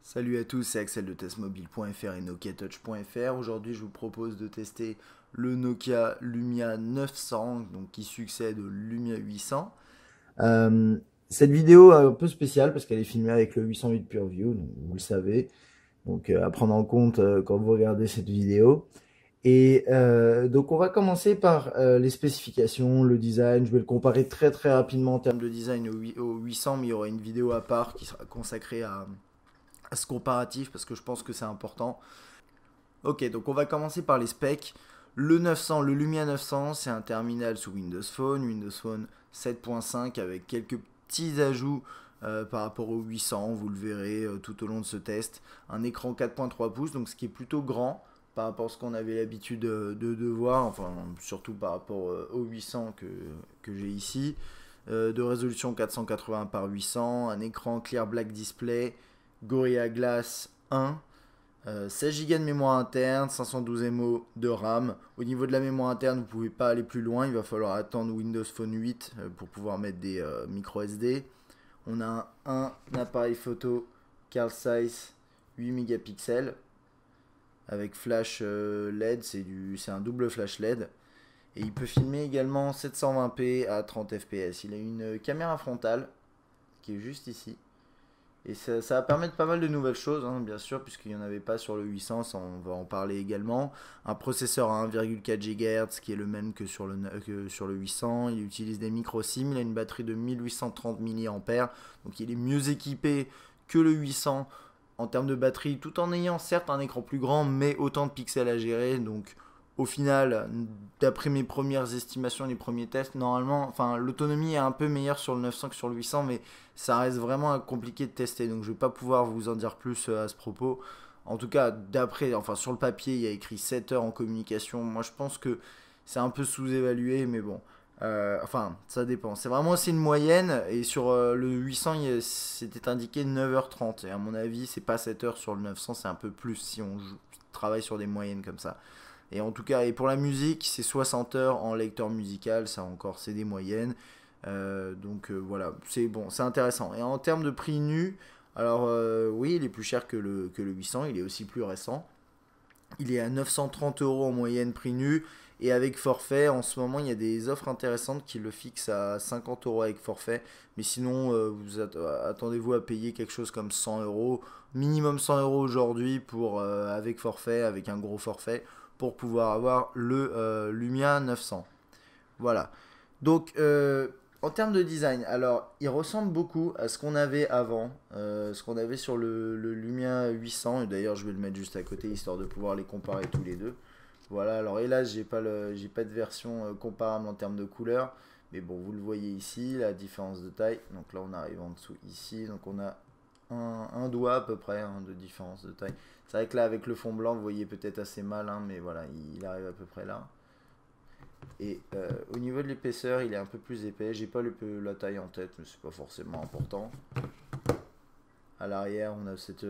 Salut à tous, c'est Axel de testmobile.fr et NokiaTouch.fr. Aujourd'hui, je vous propose de tester le Nokia Lumia 900, donc qui succède au Lumia 800. Euh, Cette vidéo est un peu spéciale parce qu'elle est filmée avec le 808 PureView, donc vous le savez. Donc à prendre en compte quand vous regardez cette vidéo. Et donc on va commencer par les spécifications, le design. Je vais le comparer très très rapidement en termes de design au 800, mais il y aura une vidéo à part qui sera consacrée à ce comparatif parce que je pense que c'est important. Ok, donc on va commencer par les specs. Le 900, le Lumia 900, c'est un terminal sous Windows Phone 7.5 avec quelques petits ajouts par rapport au 800, vous le verrez tout au long de ce test. Un écran 4.3 pouces, donc ce qui est plutôt grand par rapport à ce qu'on avait l'habitude de voir, enfin surtout par rapport au 800 que j'ai ici. De résolution 480 par 800, un écran Clear Black Display, Gorilla Glass 1, 16 Go de mémoire interne, 512 MO de RAM. Au niveau de la mémoire interne, vous ne pouvez pas aller plus loin. Il va falloir attendre Windows Phone 8 pour pouvoir mettre des micro SD. On a un appareil photo Carl Zeiss 8 mégapixels avec flash LED. C'est un double flash LED. Et il peut filmer également 720p à 30 fps. Il a une caméra frontale qui est juste ici. Et ça va permettre pas mal de nouvelles choses, hein, bien sûr, puisqu'il n'y en avait pas sur le 800, ça, on va en parler également. Un processeur à 1,4 GHz qui est le même que sur le 800. Il utilise des micro SIM, il a une batterie de 1830 mAh, donc il est mieux équipé que le 800 en termes de batterie, tout en ayant certes un écran plus grand, mais autant de pixels à gérer. Donc au final, d'après mes premières estimations, les premiers tests, normalement, enfin, l'autonomie est un peu meilleure sur le 900 que sur le 800, mais ça reste vraiment compliqué de tester. Donc je vais pas pouvoir vous en dire plus à ce propos. En tout cas, d'après, enfin, sur le papier, il y a écrit 7 heures en communication. Moi, je pense que c'est un peu sous-évalué, mais bon. Enfin, ça dépend. C'est vraiment aussi une moyenne. Et sur le 800, c'était indiqué 9h30. Et à mon avis, c'est pas 7 heures sur le 900, c'est un peu plus si on travaille sur des moyennes comme ça. Et en tout cas, et pour la musique, c'est 60 heures en lecteur musical, ça encore, c'est des moyennes. Voilà, c'est bon, c'est intéressant. Et en termes de prix nu, alors oui, il est plus cher que le 800, il est aussi plus récent. Il est à 930 euros en moyenne prix nu. Et avec forfait, en ce moment, il y a des offres intéressantes qui le fixent à 50 euros avec forfait. Mais sinon, attendez-vous à payer quelque chose comme 100 euros. Minimum 100 euros aujourd'hui pour avec forfait, avec un gros forfait, pour pouvoir avoir le Lumia 900. Voilà. Donc, en termes de design, alors, il ressemble beaucoup à ce qu'on avait avant, ce qu'on avait sur le Lumia 800. Et d'ailleurs, je vais le mettre juste à côté, histoire de pouvoir les comparer tous les deux. Voilà, alors hélas, j'ai pas de version comparable en termes de couleur. Mais bon, vous le voyez ici, la différence de taille. Donc là, on arrive en dessous ici. Donc on a un doigt à peu près hein, de différence de taille. C'est vrai que là, avec le fond blanc, vous voyez peut-être assez mal, hein, mais voilà, il arrive à peu près là. Et au niveau de l'épaisseur, il est un peu plus épais. J'ai pas la taille en tête, mais c'est pas forcément important. À l'arrière, on a cette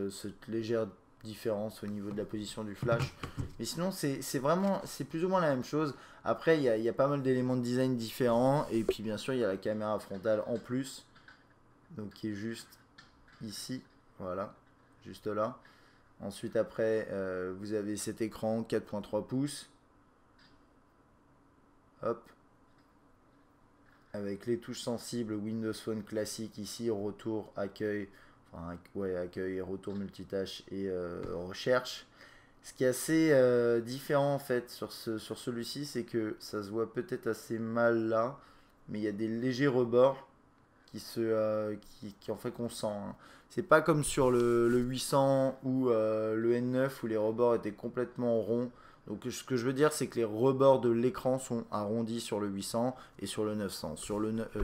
légère différence au niveau de la position du flash. Mais sinon, c'est plus ou moins la même chose. Après, il y a pas mal d'éléments de design différents. Et puis, bien sûr, il y a la caméra frontale en plus. Donc, qui est juste ici. Voilà, juste là. Ensuite, après, vous avez cet écran 4.3 pouces. Hop, avec les touches sensibles Windows Phone classique ici, retour, accueil, enfin ouais, accueil, retour multitâche et recherche. Ce qui est assez différent en fait sur celui-ci, c'est que ça se voit peut-être assez mal là, mais il y a des légers rebords qui en fait qu'on sent, hein. C'est pas comme sur le 800 ou le N9 où les rebords étaient complètement ronds. Donc ce que je veux dire, c'est que les rebords de l'écran sont arrondis sur le 800 et sur le 900,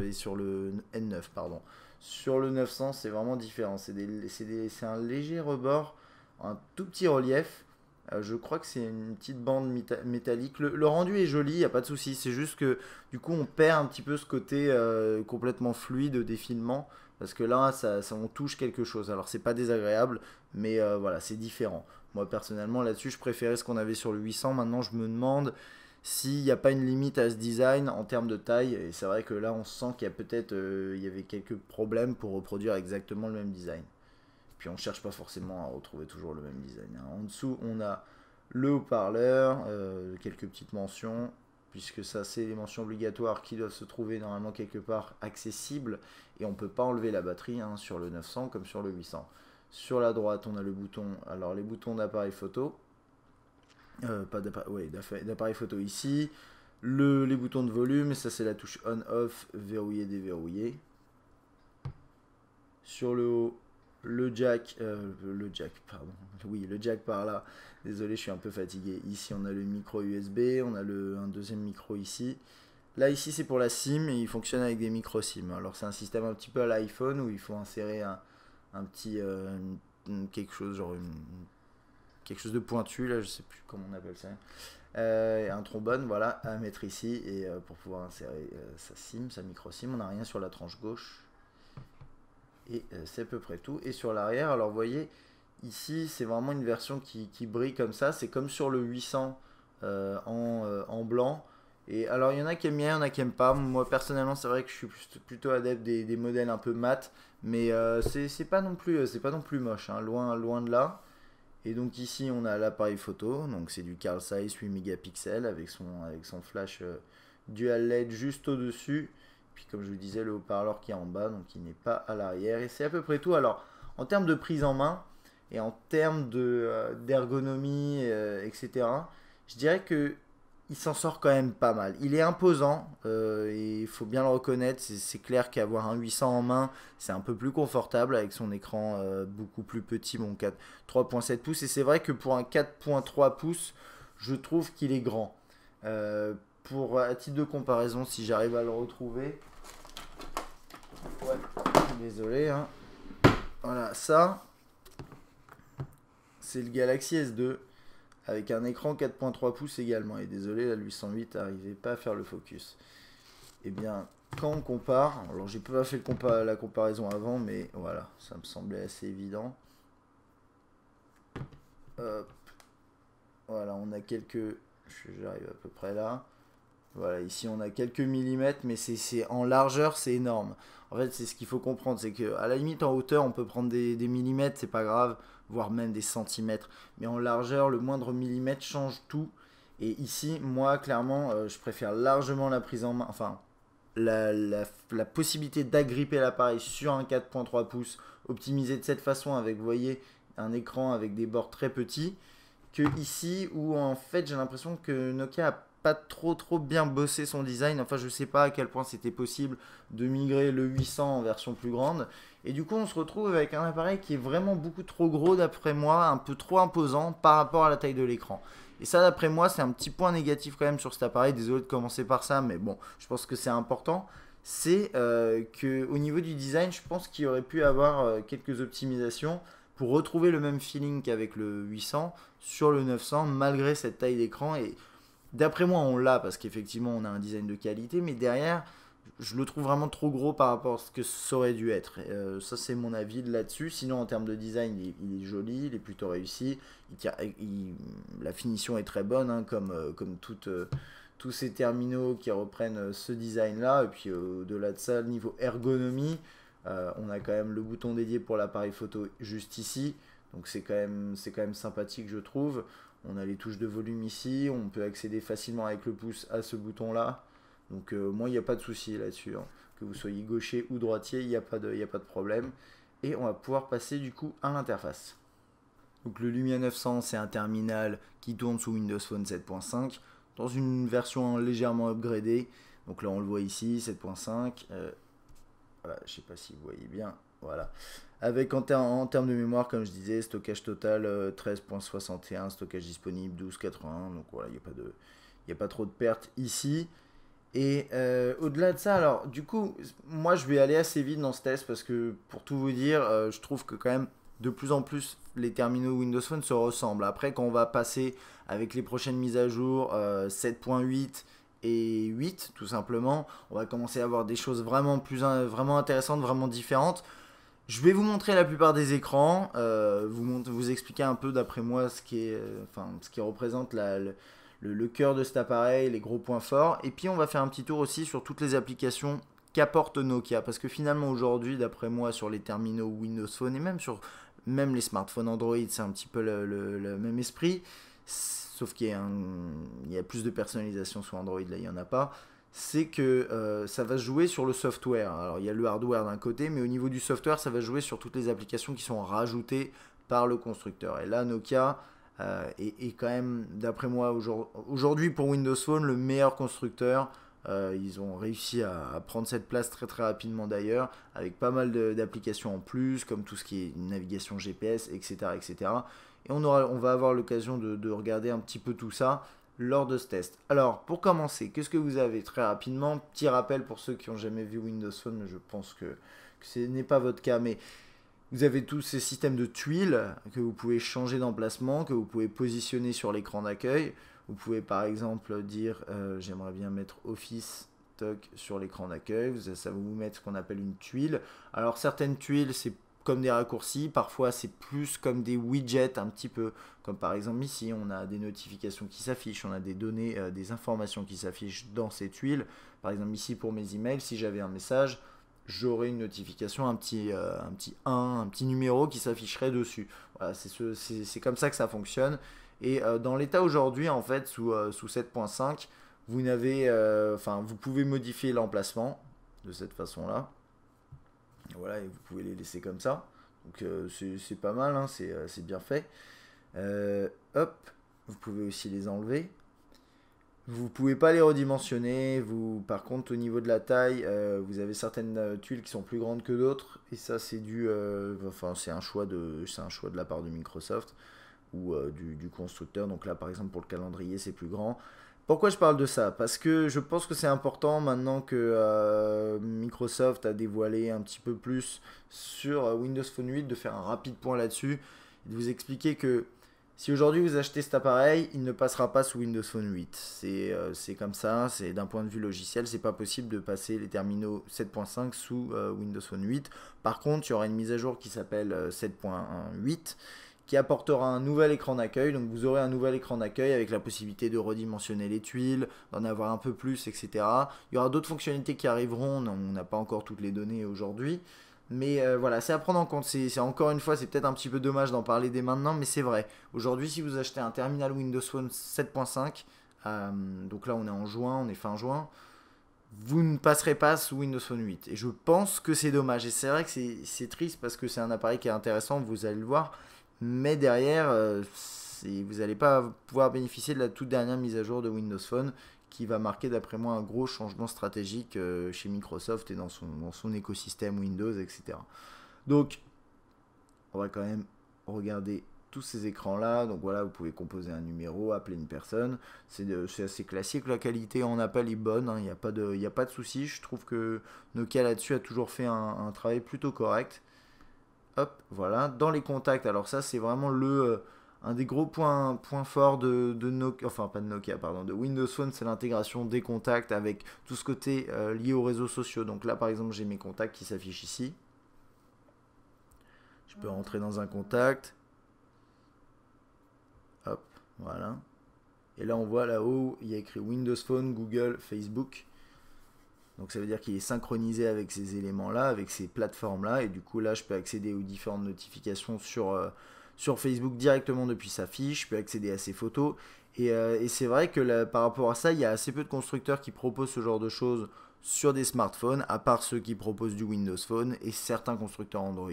et sur le N9, pardon. Sur le 900, c'est vraiment différent. C'est un léger rebord, un tout petit relief. Je crois que c'est une petite bande métallique. Le rendu est joli, il n'y a pas de souci. C'est juste que du coup, on perd un petit peu ce côté complètement fluide de défilement. Parce que là, on touche quelque chose. Alors, c'est pas désagréable, mais voilà, c'est différent. Moi, personnellement, là-dessus, je préférais ce qu'on avait sur le 800. Maintenant, je me demande s'il n'y a pas une limite à ce design en termes de taille. Et c'est vrai que là, on sent qu'il y a peut-être il y avait quelques problèmes pour reproduire exactement le même design. Puis on cherche pas forcément à retrouver toujours le même design, hein. En dessous, on a le haut-parleur, quelques petites mentions, puisque ça c'est les mentions obligatoires qui doivent se trouver normalement quelque part accessibles, et on peut pas enlever la batterie, hein, sur le 900 comme sur le 800. Sur la droite, on a le bouton, alors les boutons d'appareil photo, pas d'appareil photo ici, les boutons de volume, ça c'est la touche on-off, verrouiller, déverrouiller. Sur le haut, le jack par là, désolé je suis un peu fatigué. Ici on a le micro USB, on a un deuxième micro ici. Là ici c'est pour la SIM et il fonctionne avec des micro SIM. Alors c'est un système un petit peu à l'iPhone où il faut insérer un petit quelque chose genre quelque chose de pointu là, je sais plus comment on appelle ça. Un trombone voilà à mettre ici et pour pouvoir insérer sa SIM, sa micro SIM. On n'a rien sur la tranche gauche. Et c'est à peu près tout. Et sur l'arrière, alors vous voyez, ici c'est vraiment une version qui brille comme ça. C'est comme sur le 800 en blanc. Et alors il y en a qui aiment bien, il y en a qui aiment pas. Moi personnellement c'est vrai que je suis plutôt adepte des modèles un peu mat. Mais c'est pas non plus moche, hein, loin de là. Et donc ici on a l'appareil photo. Donc c'est du Carl Zeiss 8 mégapixels avec son flash dual LED juste au-dessus. Puis comme je vous disais, le haut-parleur qui est en bas, donc il n'est pas à l'arrière. Et c'est à peu près tout. Alors, en termes de prise en main et en termes d'ergonomie, etc., je dirais que il s'en sort quand même pas mal. Il est imposant, et il faut bien le reconnaître. C'est clair qu'avoir un 800 en main, c'est un peu plus confortable avec son écran beaucoup plus petit, bon 3.7 pouces. Et c'est vrai que pour un 4.3 pouces, je trouve qu'il est grand. À titre de comparaison, si j'arrive à le retrouver, ouais, désolé, hein. Voilà, ça, c'est le Galaxy S2 avec un écran 4.3 pouces également. Et désolé, la 808 n'arrivait pas à faire le focus. Et bien, quand on compare, alors j'ai pas fait la comparaison avant, mais voilà, ça me semblait assez évident. Hop. Voilà, on a quelques, j'arrive à peu près là. Voilà, ici on a quelques millimètres, mais c'est en largeur, c'est énorme. En fait, c'est ce qu'il faut comprendre, c'est que à la limite en hauteur, on peut prendre des millimètres, c'est pas grave, voire même des centimètres. Mais en largeur, le moindre millimètre change tout. Et ici, moi, clairement, je préfère largement la prise en main, enfin, la possibilité d'agripper l'appareil sur un 4.3 pouces, optimisé de cette façon avec, vous voyez, un écran avec des bords très petits, que ici où en fait j'ai l'impression que Nokia a pas trop bien bossé son design. Enfin, je sais pas à quel point c'était possible de migrer le 800 en version plus grande. Et du coup, on se retrouve avec un appareil qui est vraiment beaucoup trop gros d'après moi, un peu trop imposant par rapport à la taille de l'écran. Et ça, d'après moi, c'est un petit point négatif quand même sur cet appareil. Désolé de commencer par ça, mais bon, je pense que c'est important. C'est qu'au niveau du design, je pense qu'il aurait pu avoir quelques optimisations pour retrouver le même feeling qu'avec le 800 sur le 900 malgré cette taille d'écran. Et d'après moi on l'a parce qu'effectivement on a un design de qualité, mais derrière je le trouve vraiment trop gros par rapport à ce que ça aurait dû être. Ça c'est mon avis là-dessus. Sinon en termes de design il est joli, il est plutôt réussi, la finition est très bonne, hein, comme tous ces terminaux qui reprennent ce design là. Et puis au-delà de ça, niveau ergonomie, on a quand même le bouton dédié pour l'appareil photo juste ici, donc c'est quand même sympathique je trouve. On a les touches de volume ici, on peut accéder facilement avec le pouce à ce bouton là, donc moi il n'y a pas de souci là-dessus, hein. Que vous soyez gaucher ou droitier, il n'y a pas de problème. Et on va pouvoir passer du coup à l'interface. Donc le Lumia 900, c'est un terminal qui tourne sous Windows Phone 7.5 dans une version légèrement upgradée. Donc là on le voit ici, 7.5. Voilà, je sais pas si vous voyez bien. Voilà. Avec en termes de mémoire, comme je disais, stockage total 13.61, stockage disponible 12.81. Donc voilà, il n'y a pas trop de pertes ici. Et au-delà de ça, alors du coup, moi je vais aller assez vite dans ce test parce que pour tout vous dire, je trouve que quand même de plus en plus les terminaux Windows Phone se ressemblent. Après, quand on va passer avec les prochaines mises à jour 7.8 et 8 tout simplement, on va commencer à avoir des choses vraiment intéressantes, vraiment différentes. Je vais vous montrer la plupart des écrans, vous expliquer un peu d'après moi ce qui représente le cœur de cet appareil, les gros points forts. Et puis on va faire un petit tour aussi sur toutes les applications qu'apporte Nokia. Parce que finalement aujourd'hui, d'après moi, sur les terminaux Windows Phone et même sur Même les smartphones Android, c'est un petit peu le même esprit. Sauf qu'il y a plus de personnalisation sur Android, là il n'y en a pas. C'est que ça va se jouer sur le software. Alors il y a le hardware d'un côté, mais au niveau du software, ça va jouer sur toutes les applications qui sont rajoutées par le constructeur. Et là, Nokia est quand même, d'après moi, aujourd'hui pour Windows Phone, le meilleur constructeur. Ils ont réussi à prendre cette place très très rapidement d'ailleurs, avec pas mal d'applications en plus, comme tout ce qui est navigation GPS, etc. etc. Et on va avoir l'occasion de regarder un petit peu tout ça lors de ce test. Alors, pour commencer, qu'est-ce que vous avez très rapidement? Petit rappel pour ceux qui n'ont jamais vu Windows Phone, mais je pense que ce n'est pas votre cas, mais vous avez tous ces systèmes de tuiles que vous pouvez changer d'emplacement, que vous pouvez positionner sur l'écran d'accueil. Vous pouvez par exemple dire j'aimerais bien mettre Office sur l'écran d'accueil. Ça va vous mettre ce qu'on appelle une tuile. Alors certaines tuiles c'est comme des raccourcis, parfois c'est plus comme des widgets un petit peu. Comme par exemple ici on a des notifications qui s'affichent, on a des données, des informations qui s'affichent dans ces tuiles. Par exemple ici pour mes emails, si j'avais un message, j'aurais une notification, un petit 1, un petit numéro qui s'afficherait dessus. Voilà, c'est comme ça que ça fonctionne. Et dans l'état aujourd'hui, en fait, sous 7.5, vous pouvez modifier l'emplacement de cette façon-là. Voilà, et vous pouvez les laisser comme ça. Donc c'est pas mal, hein, c'est bien fait. Hop, vous pouvez aussi les enlever. Vous pouvez pas les redimensionner. Par contre, au niveau de la taille, vous avez certaines tuiles qui sont plus grandes que d'autres. Et ça, c'est c'est un choix de la part de Microsoft ou du constructeur. Donc là, par exemple, pour le calendrier, c'est plus grand. Pourquoi je parle de ça? Parce que je pense que c'est important maintenant que Microsoft a dévoilé un petit peu plus sur Windows Phone 8 de faire un rapide point là-dessus et de vous expliquer que si aujourd'hui vous achetez cet appareil, il ne passera pas sous Windows Phone 8. C'est comme ça, c'est d'un point de vue logiciel, c'est pas possible de passer les terminaux 7.5 sous Windows Phone 8. Par contre, il y aura une mise à jour qui s'appelle 7.8 qui apportera un nouvel écran d'accueil. Donc vous aurez un nouvel écran d'accueil avec la possibilité de redimensionner les tuiles, d'en avoir un peu plus, etc. Il y aura d'autres fonctionnalités qui arriveront, on n'a pas encore toutes les données aujourd'hui. Mais voilà, c'est à prendre en compte. C'est encore une fois, c'est peut-être un petit peu dommage d'en parler dès maintenant, mais c'est vrai. Aujourd'hui, si vous achetez un terminal Windows Phone 7.5, donc là on est en juin, on est fin juin, vous ne passerez pas sous Windows Phone 8. Et je pense que c'est dommage. Et c'est vrai que c'est triste parce que c'est un appareil qui est intéressant, vous allez le voir. Mais derrière, vous n'allez pas pouvoir bénéficier de la toute dernière mise à jour de Windows Phone qui va marquer d'après moi un gros changement stratégique chez Microsoft et dans son écosystème Windows, etc. Donc, on va quand même regarder tous ces écrans-là. Donc voilà, vous pouvez composer un numéro, appeler une personne. C'est assez classique. La qualité en appel est bonne, hein. Il n'y a pas de souci. Je trouve que Nokia là-dessus a toujours fait un travail plutôt correct. Hop, voilà. Dans les contacts, alors ça c'est vraiment un des gros points forts de Nokia, enfin pas de Nokia, pardon, de Windows Phone, c'est l'intégration des contacts avec tout ce côté lié aux réseaux sociaux. Donc là par exemple j'ai mes contacts qui s'affichent ici. Je peux rentrer dans un contact. Hop, voilà. Et là on voit là-haut, il y a écrit Windows Phone, Google, Facebook. Donc ça veut dire qu'il est synchronisé avec ces éléments-là, avec ces plateformes-là. Et du coup là je peux accéder aux différentes notifications sur Facebook directement depuis sa fiche. Je peux accéder à ses photos. Et c'est vrai que là, par rapport à ça, il y a assez peu de constructeurs qui proposent ce genre de choses sur des smartphones, à part ceux qui proposent du Windows Phone et certains constructeurs Android.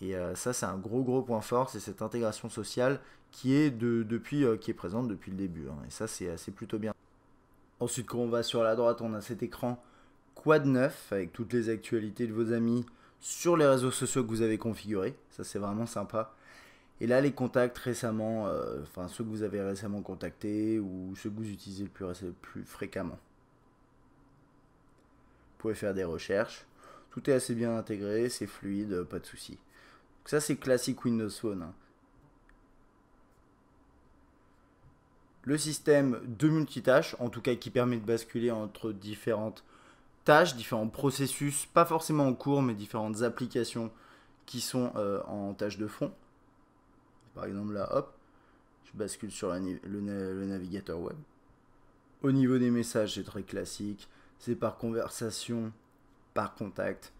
Et ça c'est un gros point fort, c'est cette intégration sociale qui est, qui est présente depuis le début. Hein. Et ça c'est plutôt bien. Ensuite quand on va sur la droite, on a cet écran Quad 9 avec toutes les actualités de vos amis sur les réseaux sociaux que vous avez configurés. Ça c'est vraiment sympa. Et là les contacts récemment, ceux que vous avez récemment contactés ou ceux que vous utilisez le plus fréquemment. Vous pouvez faire des recherches. Tout est assez bien intégré, c'est fluide, pas de souci. Donc ça c'est classique Windows Phone. Hein. Le système de multitâche, en tout cas qui permet de basculer entre différentes tâches, différents processus, pas forcément en cours, mais différentes applications qui sont en tâche de fond. Par exemple là, hop, je bascule sur le navigateur web. Au niveau des messages, c'est très classique. C'est par conversation, par contact.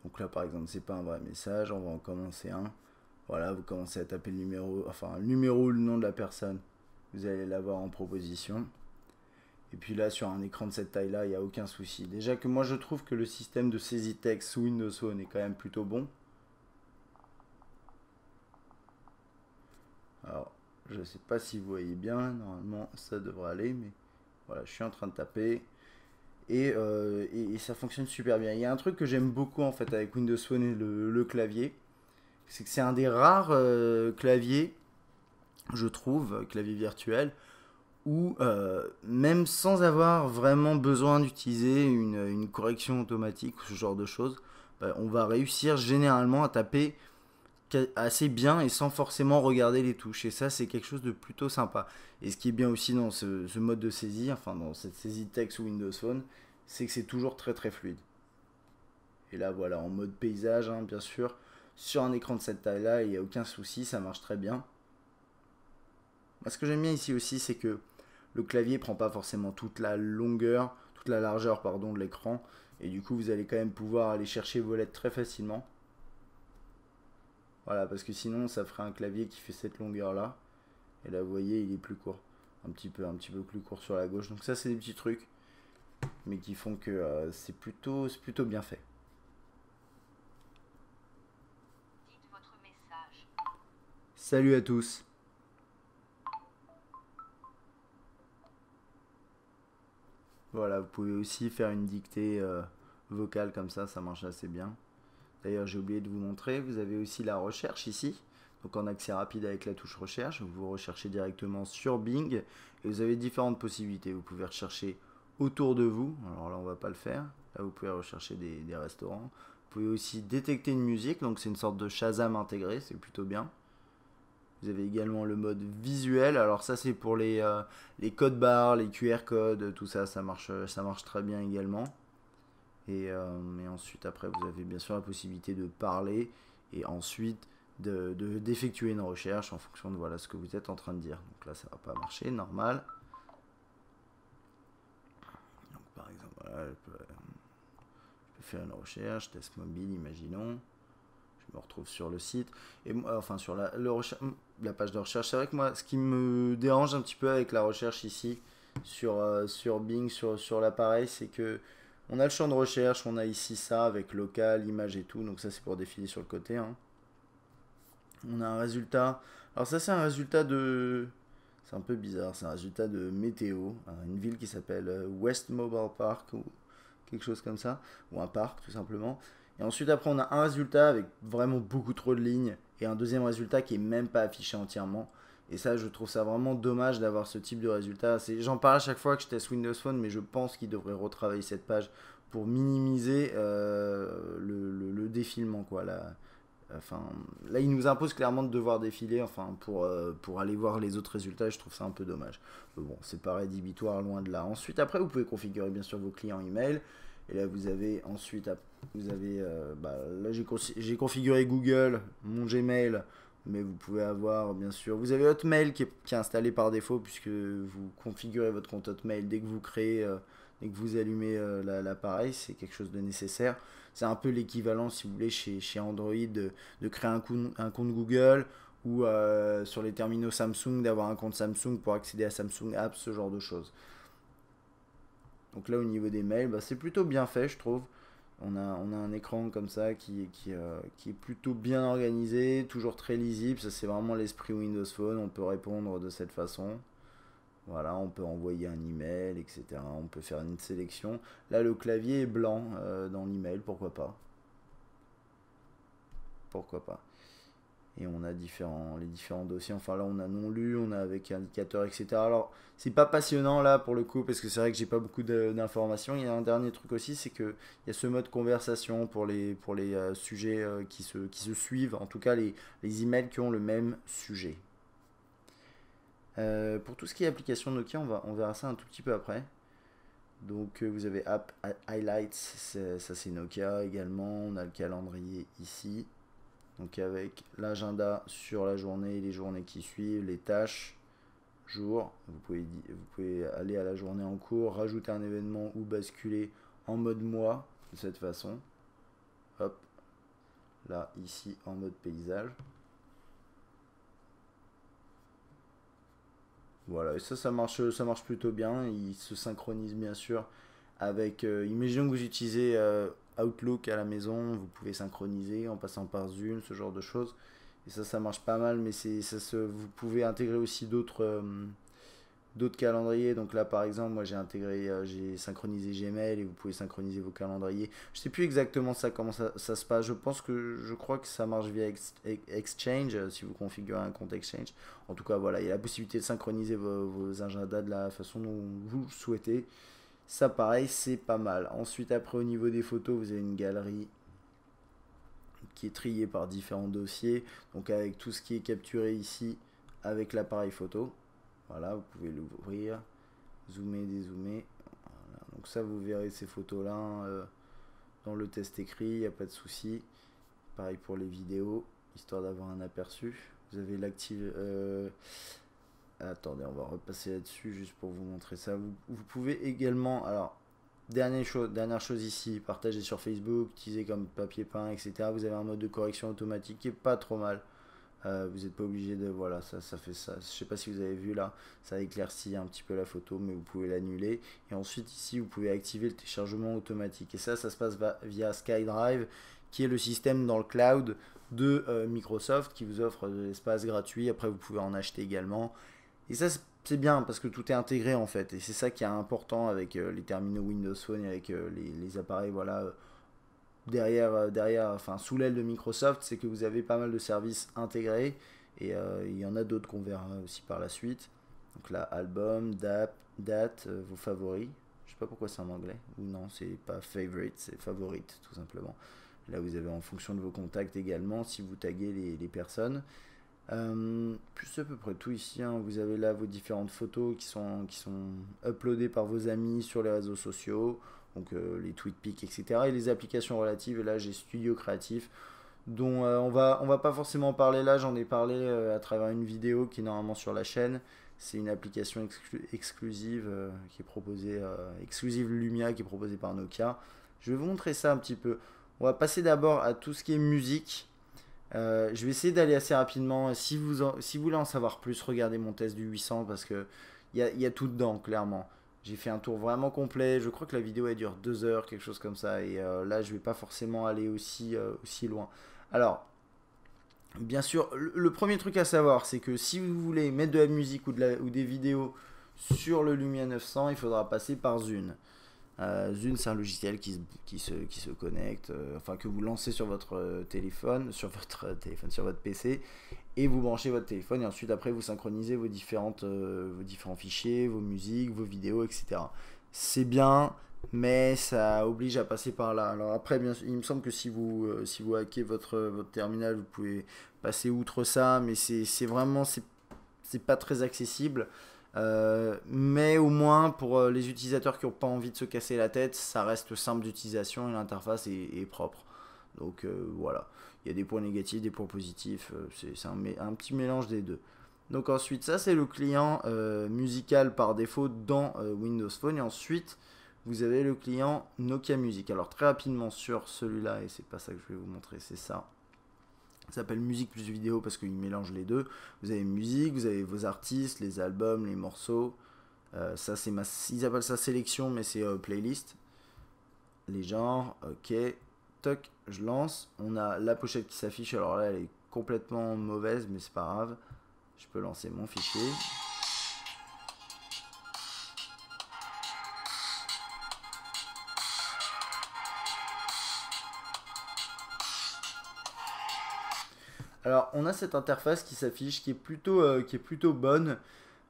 Donc là, par exemple, c'est pas un vrai message. On va en commencer un. Voilà, vous commencez à taper le numéro, enfin le numéro ou le nom de la personne. Vous allez l'avoir en proposition. Et puis là, sur un écran de cette taille-là, il n'y a aucun souci. Déjà que moi, je trouve que le système de saisie texte sous Windows Phone est quand même plutôt bon. Alors, je ne sais pas si vous voyez bien. Normalement, ça devrait aller. Mais voilà, je suis en train de taper. Et ça fonctionne super bien. Il y a un truc que j'aime beaucoup en fait avec Windows Phone et le clavier. C'est que c'est un des rares claviers, je trouve, clavier virtuel, où même sans avoir vraiment besoin d'utiliser une correction automatique ou ce genre de choses, on va réussir généralement à taper assez bien et sans forcément regarder les touches. Et ça, c'est quelque chose de plutôt sympa. Et ce qui est bien aussi dans ce mode de saisie, enfin dans cette saisie texte ou Windows Phone, c'est que c'est toujours très très fluide. Et là, voilà, en mode paysage, hein, bien sûr, sur un écran de cette taille-là, il n'y a aucun souci, ça marche très bien. Moi, ce que j'aime bien ici aussi, c'est que le clavier prend pas forcément toute la longueur, toute la largeur, pardon, de l'écran. Et du coup, vous allez quand même pouvoir aller chercher vos lettres très facilement. Voilà, parce que sinon, ça ferait un clavier qui fait cette longueur-là. Et là, vous voyez, il est plus court. Un petit peu plus court sur la gauche. Donc ça, c'est des petits trucs, mais qui font que c'est plutôt bien fait. Dites votre message. Salut à tous. Voilà, vous pouvez aussi faire une dictée vocale comme ça marche assez bien. D'ailleurs, j'ai oublié de vous montrer, vous avez aussi la recherche ici. Donc en accès rapide avec la touche recherche, vous recherchez directement sur Bing et vous avez différentes possibilités. Vous pouvez rechercher autour de vous, alors là on va pas le faire. Là vous pouvez rechercher des restaurants. Vous pouvez aussi détecter une musique, donc c'est une sorte de Shazam intégré, c'est plutôt bien. Vous avez également le mode visuel, alors ça c'est pour les codes barres, les QR codes, tout ça, ça marche très bien également. Et ensuite, après, vous avez bien sûr la possibilité de parler et ensuite d'effectuer une recherche en fonction de voilà, ce que vous êtes en train de dire. Donc là, ça va pas marcher, normal. Donc, par exemple, voilà, je peux faire une recherche, test mobile, imaginons. Je me retrouve sur le site. Et enfin, sur la page de recherche. C'est vrai que moi, ce qui me dérange un petit peu avec la recherche ici, sur Bing, sur l'appareil, c'est que on a le champ de recherche, on a ici ça avec local, image et tout, donc ça c'est pour défiler sur le côté, hein. On a un résultat, alors ça c'est un résultat c'est un peu bizarre, c'est un résultat de météo, une ville qui s'appelle West Mobile Park ou quelque chose comme ça, ou un parc tout simplement. Et ensuite après on a un résultat avec vraiment beaucoup trop de lignes et un deuxième résultat qui est même pas affiché entièrement. Et ça, je trouve ça vraiment dommage d'avoir ce type de résultat. J'en parle à chaque fois que je teste Windows Phone, mais je pense qu'il devrait retravailler cette page pour minimiser le défilement, quoi. Enfin, là, il nous impose clairement de devoir défiler, enfin, pour aller voir les autres résultats. Et je trouve ça un peu dommage. Mais bon, c'est pas rédhibitoire, loin de là. Ensuite, après, vous pouvez configurer bien sûr vos clients email. Et là, vous avez ensuite, là, j'ai configuré Google, mon Gmail, mais vous pouvez avoir, bien sûr, vous avez Hotmail qui est installé par défaut, puisque vous configurez votre compte Hotmail dès que vous créez, dès que vous allumez l'appareil, c'est quelque chose de nécessaire. C'est un peu l'équivalent, si vous voulez, chez Android, de créer un compte Google, ou sur les terminaux Samsung, d'avoir un compte Samsung pour accéder à Samsung Apps, ce genre de choses. Donc là, au niveau des mails, c'est plutôt bien fait, je trouve. On a un écran comme ça qui est plutôt bien organisé, toujours très lisible. Ça, c'est vraiment l'esprit Windows Phone. On peut répondre de cette façon. Voilà, on peut envoyer un email, etc. On peut faire une sélection. Là, le clavier est blanc dans l'email, pourquoi pas. Pourquoi pas. Et on a les différents dossiers. Enfin là, on a non lu, on a avec indicateur, etc. Alors, c'est pas passionnant là pour le coup, parce que c'est vrai que j'ai pas beaucoup d'informations. Il y a un dernier truc aussi, c'est que il y a ce mode conversation pour les sujets qui se suivent, en tout cas les emails qui ont le même sujet. Pour tout ce qui est application Nokia, on verra ça un tout petit peu après. Donc vous avez App Highlights, ça c'est Nokia également. On a le calendrier ici. Donc avec l'agenda sur la journée, les journées qui suivent, les tâches, jour. Vous pouvez aller à la journée en cours, rajouter un événement ou basculer en mode mois de cette façon. Hop, là, ici, en mode paysage. Voilà, et ça marche plutôt bien. Il se synchronise bien sûr avec. Imaginons que vous utilisez Outlook à la maison, vous pouvez synchroniser en passant par Zoom, ce genre de choses. Et ça marche pas mal, mais vous pouvez intégrer aussi d'autres calendriers. Donc là, par exemple, moi j'ai synchronisé Gmail et vous pouvez synchroniser vos calendriers. Je sais plus exactement comment ça se passe. Je crois que ça marche via Exchange si vous configurez un compte Exchange. En tout cas, voilà, il y a la possibilité de synchroniser vos agendas de la façon dont vous le souhaitez. Ça, pareil, c'est pas mal. Ensuite, après, au niveau des photos, vous avez une galerie qui est triée par différents dossiers. Donc avec tout ce qui est capturé ici avec l'appareil photo. Voilà, vous pouvez l'ouvrir, zoomer, dézoomer. Voilà. Donc ça, vous verrez ces photos-là dans le test écrit, il n'y a pas de souci. Pareil pour les vidéos, histoire d'avoir un aperçu. Vous avez l'active... Attendez, on va repasser là-dessus juste pour vous montrer ça. Vous pouvez également... Alors, dernière chose ici, partager sur Facebook, utiliser comme papier peint, etc. Vous avez un mode de correction automatique qui est pas trop mal. Vous n'êtes pas obligé de... Voilà, ça fait ça. Je sais pas si vous avez vu là, ça éclaircit un petit peu la photo, mais vous pouvez l'annuler. Et ensuite ici, vous pouvez activer le téléchargement automatique. Et ça se passe via SkyDrive, qui est le système dans le cloud de Microsoft, qui vous offre de l'espace gratuit. Après, vous pouvez en acheter également. Et ça, c'est bien, parce que tout est intégré en fait. Et c'est ça qui est important avec les terminaux Windows Phone et avec les appareils, voilà derrière, enfin sous l'aile de Microsoft, c'est que vous avez pas mal de services intégrés et il y en a d'autres qu'on verra aussi par la suite. Donc là, album, date, vos favoris. Je sais pas pourquoi c'est en anglais, ou non, c'est pas favorite, c'est favorite tout simplement. Là, vous avez en fonction de vos contacts également, si vous taguez les personnes. Plus à peu près tout ici, hein. Vous avez là vos différentes photos qui sont uploadées par vos amis sur les réseaux sociaux, donc les TweetPic, etc. Et les applications relatives, et là j'ai Studio Créatif, dont on va pas forcément parler là, j'en ai parlé à travers une vidéo qui est normalement sur la chaîne. C'est une application exclusive qui est proposée, exclusive Lumia, qui est proposée par Nokia. Je vais vous montrer ça un petit peu. On va passer d'abord à tout ce qui est musique. Je vais essayer d'aller assez rapidement. Si vous voulez en savoir plus, regardez mon test du 800 parce que y a tout dedans, clairement. J'ai fait un tour vraiment complet. Je crois que la vidéo elle dure 2 heures, quelque chose comme ça. Et là, je vais pas forcément aller aussi loin. Alors, bien sûr, le premier truc à savoir, c'est que si vous voulez mettre de la musique ou des vidéos sur le Lumia 900, il faudra passer par Zune. Zune, c'est un logiciel qui se connecte, enfin que vous lancez sur votre téléphone, sur votre PC, et vous branchez votre téléphone, et ensuite après vous synchronisez vos différents fichiers, vos musiques, vos vidéos, etc. C'est bien, mais ça oblige à passer par là. Alors après, bien, il me semble que si vous hackez votre terminal, vous pouvez passer outre ça, mais c'est pas très accessible. Mais au moins pour les utilisateurs qui n'ont pas envie de se casser la tête, ça reste simple d'utilisation et l'interface est propre. Donc voilà, il y a des points négatifs, des points positifs, c'est un petit mélange des deux. Donc ensuite, ça c'est le client musical par défaut dans Windows Phone. Et ensuite, vous avez le client Nokia Music. Alors très rapidement sur celui-là, et c'est pas ça que je vais vous montrer, c'est ça. Ça s'appelle musique plus vidéo parce qu'il mélange les deux. Vous avez musique, vous avez vos artistes, les albums, les morceaux. Ça c'est ils appellent ça sélection, mais c'est playlist. Les genres, ok. Toc, je lance. On a la pochette qui s'affiche. Alors là, elle est complètement mauvaise, mais c'est pas grave. Je peux lancer mon fichier. Alors, on a cette interface qui s'affiche, qui est plutôt bonne.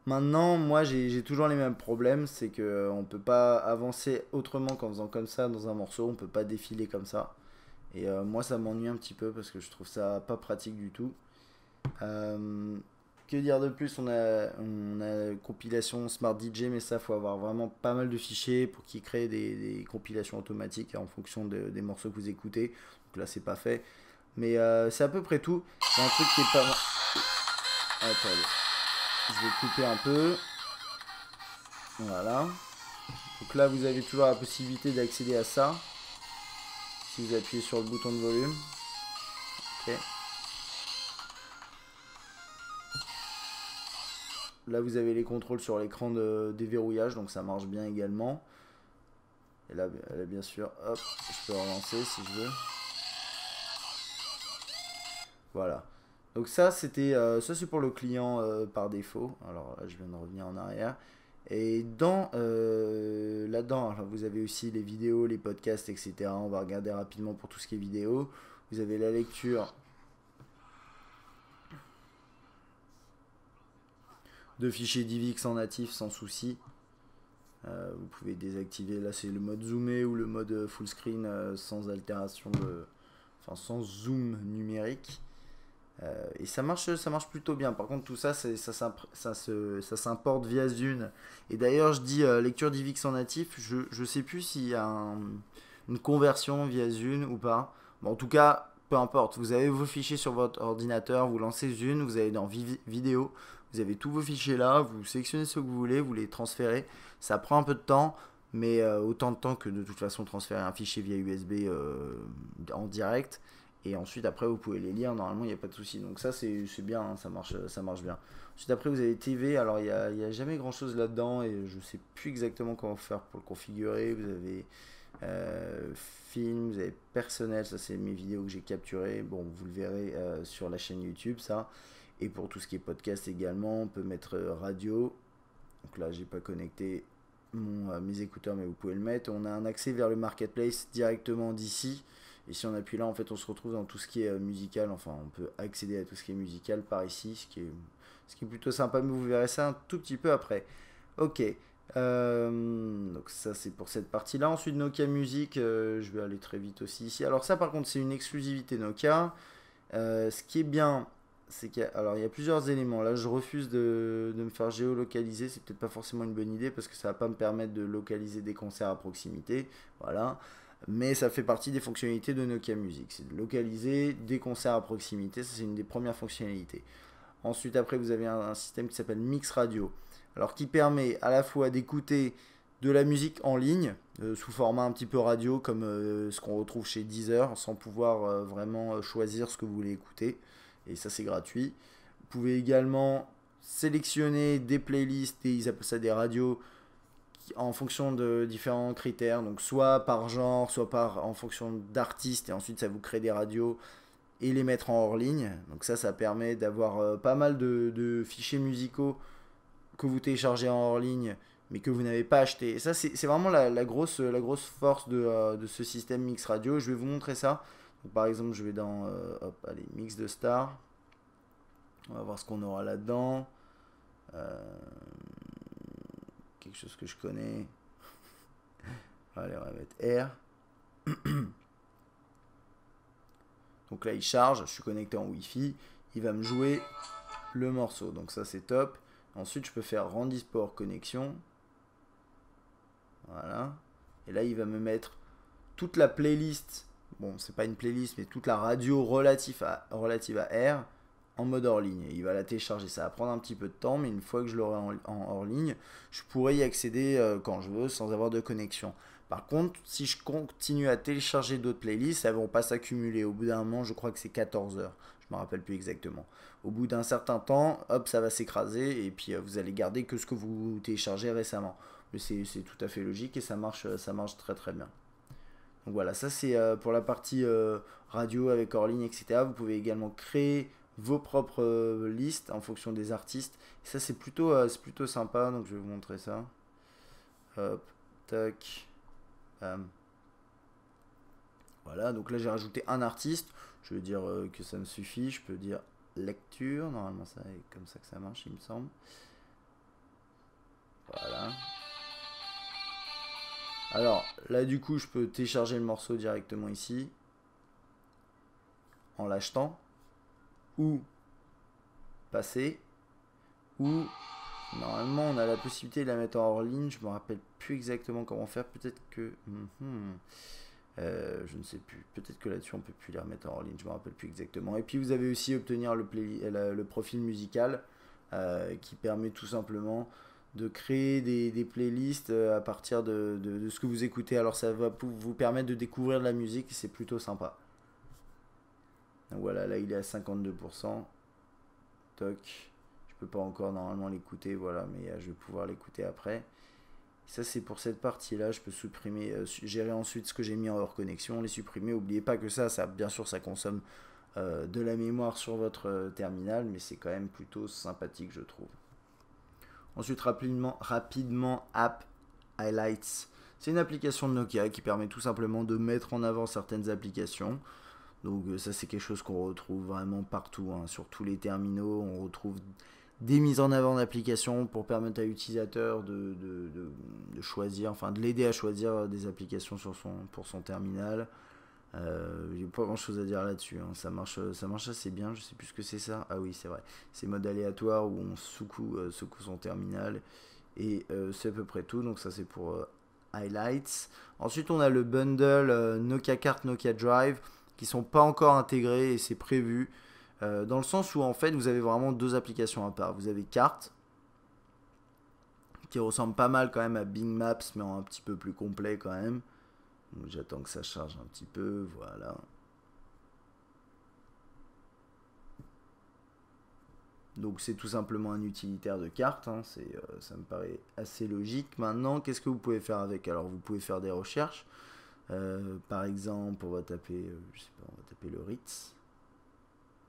Maintenant, moi, j'ai toujours les mêmes problèmes, c'est que on peut pas avancer autrement qu'en faisant comme ça dans un morceau. On peut pas défiler comme ça. Et moi, ça m'ennuie un petit peu parce que je trouve ça pas pratique du tout. Euh, que dire de plus, on a compilation Smart DJ, mais ça, faut avoir vraiment pas mal de fichiers pour qu'il crée des compilations automatiques en fonction des morceaux que vous écoutez. Donc là, c'est pas fait. Mais c'est à peu près tout. Il y a un truc qui est pas... Attendez. Je vais couper un peu. Voilà. Donc là, vous avez toujours la possibilité d'accéder à ça. Si vous appuyez sur le bouton de volume. Ok. là vous avez les contrôles sur l'écran de déverrouillage, donc ça marche bien également. Et là bien sûr, hop, je peux relancer si je veux. Voilà. Donc ça c'était ça c'est pour le client par défaut. Alors là je viens de revenir en arrière. Et dans là-dedans, vous avez aussi les vidéos, les podcasts, etc. On va regarder rapidement pour tout ce qui est vidéo. Vous avez la lecture de fichiers DivX en natif sans souci. Vous pouvez désactiver, là c'est le mode zoomé ou le mode full screen sans altération enfin sans zoom numérique. Et ça marche plutôt bien. Par contre, tout ça, ça s'importe via Zune. Et d'ailleurs, je dis lecture DivX en natif. Je sais plus s'il y a une conversion via Zune ou pas. Bon, en tout cas, peu importe. Vous avez vos fichiers sur votre ordinateur, vous lancez Zune, vous allez dans vidéo, vous avez tous vos fichiers là, vous sélectionnez ce que vous voulez, vous les transférez. Ça prend un peu de temps, mais autant de temps que de toute façon transférer un fichier via USB en direct. Et ensuite, après, vous pouvez les lire. Normalement, il n'y a pas de souci. Donc ça, c'est bien, hein, ça marche bien. Ensuite, après, vous avez TV. Alors, il n'y a jamais grand-chose là-dedans. Et je ne sais plus exactement comment faire pour le configurer. Vous avez film, vous avez personnel. Ça, c'est mes vidéos que j'ai capturées. Bon, vous le verrez sur la chaîne YouTube, ça. Et pour tout ce qui est podcast également, on peut mettre radio. Donc là, j'ai pas connecté mes écouteurs, mais vous pouvez le mettre. On a un accès vers le marketplace directement d'ici. Et si on appuie là, en fait, on se retrouve dans tout ce qui est musical. Enfin, on peut accéder à tout ce qui est musical par ici, ce qui est plutôt sympa, mais vous verrez ça un tout petit peu après. Ok. Donc ça, c'est pour cette partie-là. Ensuite, Nokia Music, je vais aller très vite aussi ici. Alors ça, par contre, c'est une exclusivité Nokia. Ce qui est bien, c'est qu'il y a plusieurs éléments. Là, je refuse de me faire géolocaliser. C'est peut-être pas forcément une bonne idée parce que ça va pas me permettre de localiser des concerts à proximité. Voilà. Mais ça fait partie des fonctionnalités de Nokia Music. C'est de localiser des concerts à proximité. Ça, c'est une des premières fonctionnalités. Ensuite, après, vous avez un système qui s'appelle Mix Radio. Alors, qui permet à la fois d'écouter de la musique en ligne, sous format un petit peu radio, comme ce qu'on retrouve chez Deezer, sans pouvoir vraiment choisir ce que vous voulez écouter. Et ça, c'est gratuit. Vous pouvez également sélectionner des playlists, et ils appellent ça des radios, en fonction de différents critères, donc soit par genre, soit en fonction d'artistes, et ensuite ça vous crée des radios et les mettre en hors ligne. Donc ça permet d'avoir pas mal de fichiers musicaux que vous téléchargez en hors ligne, mais que vous n'avez pas acheté. Et ça c'est vraiment la grosse force de ce système Mix Radio. Je vais vous montrer ça. Donc, par exemple, je vais dans hop, allez, Mix de Star. On va voir ce qu'on aura là-dedans. Quelque chose que je connais. Allez, on va mettre R. Donc là, il charge. Je suis connecté en Wi-Fi. Il va me jouer le morceau. Donc ça, c'est top. Ensuite, je peux faire Handisport connexion. Voilà. Et là, il va me mettre toute la playlist. Bon, c'est pas une playlist, mais toute la radio relative à R en mode hors ligne. Et il va la télécharger. Ça va prendre un petit peu de temps, mais une fois que je l'aurai en hors ligne, je pourrai y accéder quand je veux sans avoir de connexion. Par contre, si je continue à télécharger d'autres playlists, elles ne vont pas s'accumuler. Au bout d'un moment, je crois que c'est 14 heures. Je ne me rappelle plus exactement. Au bout d'un certain temps, hop, ça va s'écraser et puis vous allez garder que ce que vous téléchargez récemment. Mais c'est tout à fait logique et ça marche très très bien. Donc voilà, ça c'est pour la partie radio avec hors ligne, etc. Vous pouvez également créer vos propres listes en fonction des artistes. Et ça c'est plutôt sympa, donc je vais vous montrer ça. Hop, tac, bam. Voilà, donc là j'ai rajouté un artiste. Je veux dire que ça me suffit. Je peux dire lecture. Normalement, c'est comme ça que ça marche, il me semble. Voilà. Alors là, du coup, je peux télécharger le morceau directement ici en l'achetant ou passer ou normalement on a la possibilité de la mettre en hors ligne. Je me rappelle plus exactement comment faire. Peut-être que je ne sais plus. Peut-être que là-dessus on peut plus les remettre en hors ligne. Je me rappelle plus exactement. Et puis vous avez aussi obtenir le profil musical qui permet tout simplement de créer des playlists à partir de ce que vous écoutez. Alors ça va vous permettre de découvrir de la musique et c'est plutôt sympa. Donc voilà, là il est à 52%. Toc. Je peux pas encore normalement l'écouter, voilà, mais je vais pouvoir l'écouter après. Ça c'est pour cette partie là, je peux supprimer, gérer ensuite ce que j'ai mis en hors connexion, les supprimer. N'oubliez pas que ça bien sûr ça consomme de la mémoire sur votre terminal, mais c'est quand même plutôt sympathique je trouve. Ensuite rapidement App Highlights. C'est une application de Nokia qui permet tout simplement de mettre en avant certaines applications. Donc ça c'est quelque chose qu'on retrouve vraiment partout, hein. Sur tous les terminaux, on retrouve des mises en avant d'applications pour permettre à l'utilisateur de choisir, enfin de l'aider à choisir des applications pour son terminal. J'ai pas grand chose à dire là-dessus, hein. Ça marche assez bien, je sais plus ce que c'est ça. Ah oui c'est vrai, c'est mode aléatoire où on secoue son terminal. Et c'est à peu près tout, donc ça c'est pour Highlights. Ensuite on a le bundle Nokia Cart, Nokia Drive qui sont pas encore intégrés et c'est prévu dans le sens où en fait vous avez vraiment deux applications à part. Vous avez Cart qui ressemble pas mal quand même à Bing Maps mais en un petit peu plus complet quand même. J'attends que ça charge un petit peu, voilà. Donc c'est tout simplement un utilitaire de carte, hein. Ça me paraît assez logique. Maintenant, qu'est-ce que vous pouvez faire avec? Alors vous pouvez faire des recherches. Par exemple, on va taper, je sais pas, on va taper le Ritz.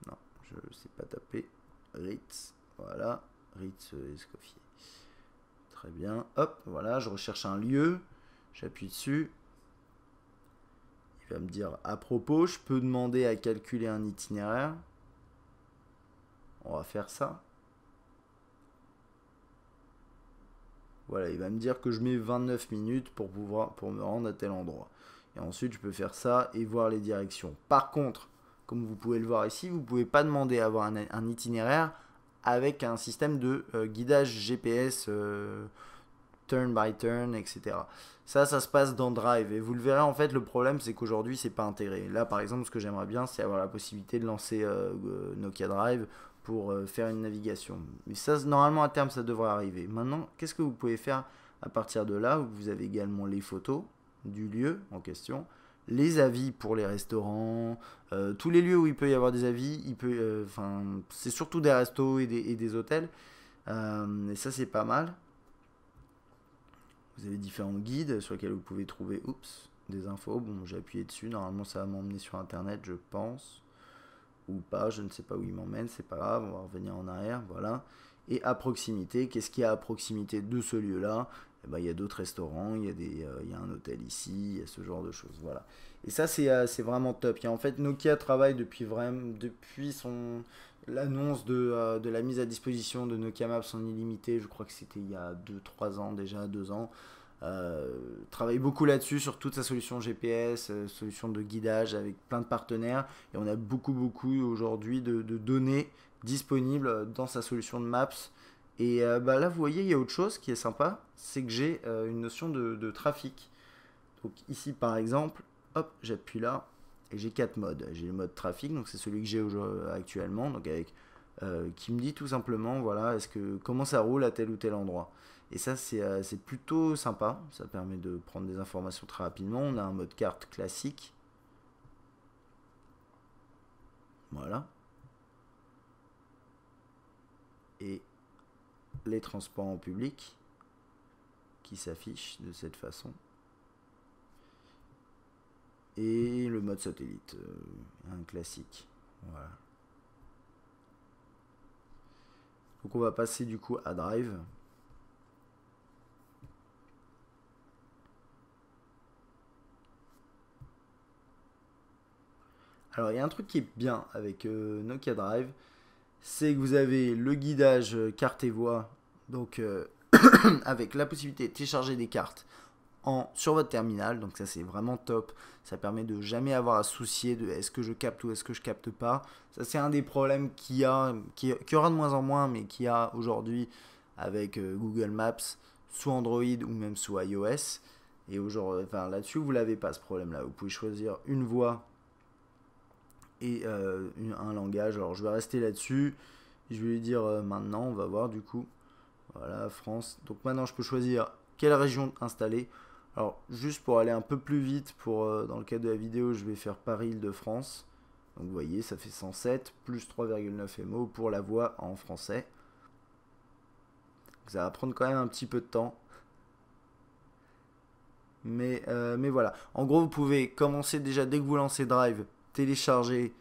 Non, je ne sais pas taper Ritz. Voilà, Ritz Escoffier. Très bien. Hop, voilà, je recherche un lieu. J'appuie dessus. Il va me dire à propos, je peux demander à calculer un itinéraire. On va faire ça. Voilà, il va me dire que je mets 29 minutes pour me rendre à tel endroit. Et ensuite, je peux faire ça et voir les directions. Par contre, comme vous pouvez le voir ici, vous ne pouvez pas demander à avoir un itinéraire avec un système de guidage GPS turn by turn, etc. Ça se passe dans Drive. Et vous le verrez, en fait, le problème, c'est qu'aujourd'hui, c'est pas intégré. Là, par exemple, ce que j'aimerais bien, c'est avoir la possibilité de lancer Nokia Drive pour faire une navigation. Mais ça, normalement, à terme, ça devrait arriver. Maintenant, qu'est-ce que vous pouvez faire à partir de là? Vous avez également les photos du lieu en question, les avis pour les restaurants, tous les lieux où il peut y avoir des avis, c'est surtout des restos et des hôtels, et ça c'est pas mal. Vous avez différents guides sur lesquels vous pouvez trouver des infos. Bon, j'ai appuyé dessus, normalement ça va m'emmener sur internet je pense, ou pas, je ne sais pas où il m'emmène, c'est pas grave, on va revenir en arrière, voilà. Et à proximité, qu'est-ce qu'il y a à proximité de ce lieu là? Eh ben, il y a d'autres restaurants, il y a un hôtel ici, il y a ce genre de choses, voilà. Et ça c'est vraiment top. En fait Nokia travaille depuis l'annonce de la mise à disposition de Nokia Maps en illimité, je crois que c'était il y a 2-3 ans déjà, 2 ans. Travaille beaucoup là-dessus sur toute sa solution GPS, solution de guidage avec plein de partenaires, et on a beaucoup aujourd'hui de données disponibles dans sa solution de Maps. Et là vous voyez il y a autre chose qui est sympa, c'est que j'ai une notion de trafic. Donc ici par exemple, hop, j'appuie là et j'ai 4 modes. J'ai le mode trafic, donc c'est celui que j'ai actuellement, donc qui me dit tout simplement voilà comment ça roule à tel ou tel endroit. Et ça c'est plutôt sympa, ça permet de prendre des informations très rapidement. On a un mode carte classique. Voilà. Et les transports en public qui s'affichent de cette façon. Et le mode satellite, un classique. Voilà. Donc on va passer du coup à Drive. Alors il y a un truc qui est bien avec Nokia Drive, c'est que vous avez le guidage carte et voix, donc avec la possibilité de télécharger des cartes sur votre terminal, donc ça c'est vraiment top. Ça permet de jamais avoir à se soucier de est-ce que je capte ou est-ce que je capte pas. Ça c'est un des problèmes qui aura de moins en moins, mais qui a aujourd'hui avec Google Maps, sous Android ou même sous iOS. Et aujourd'hui, là-dessus vous l'avez pas ce problème-là. Vous pouvez choisir une voix et un langage. Alors je vais rester là-dessus. Je vais lui dire maintenant, on va voir du coup. Voilà, France. Donc maintenant je peux choisir quelle région installer. Alors juste pour aller un peu plus vite, dans le cadre de la vidéo, je vais faire Paris-Île-de-France. Donc vous voyez, ça fait 107 plus 3,9 MO pour la voix en français. ça va prendre quand même un petit peu de temps. Mais voilà. En gros, vous pouvez commencer déjà dès que vous lancez Drive, télécharger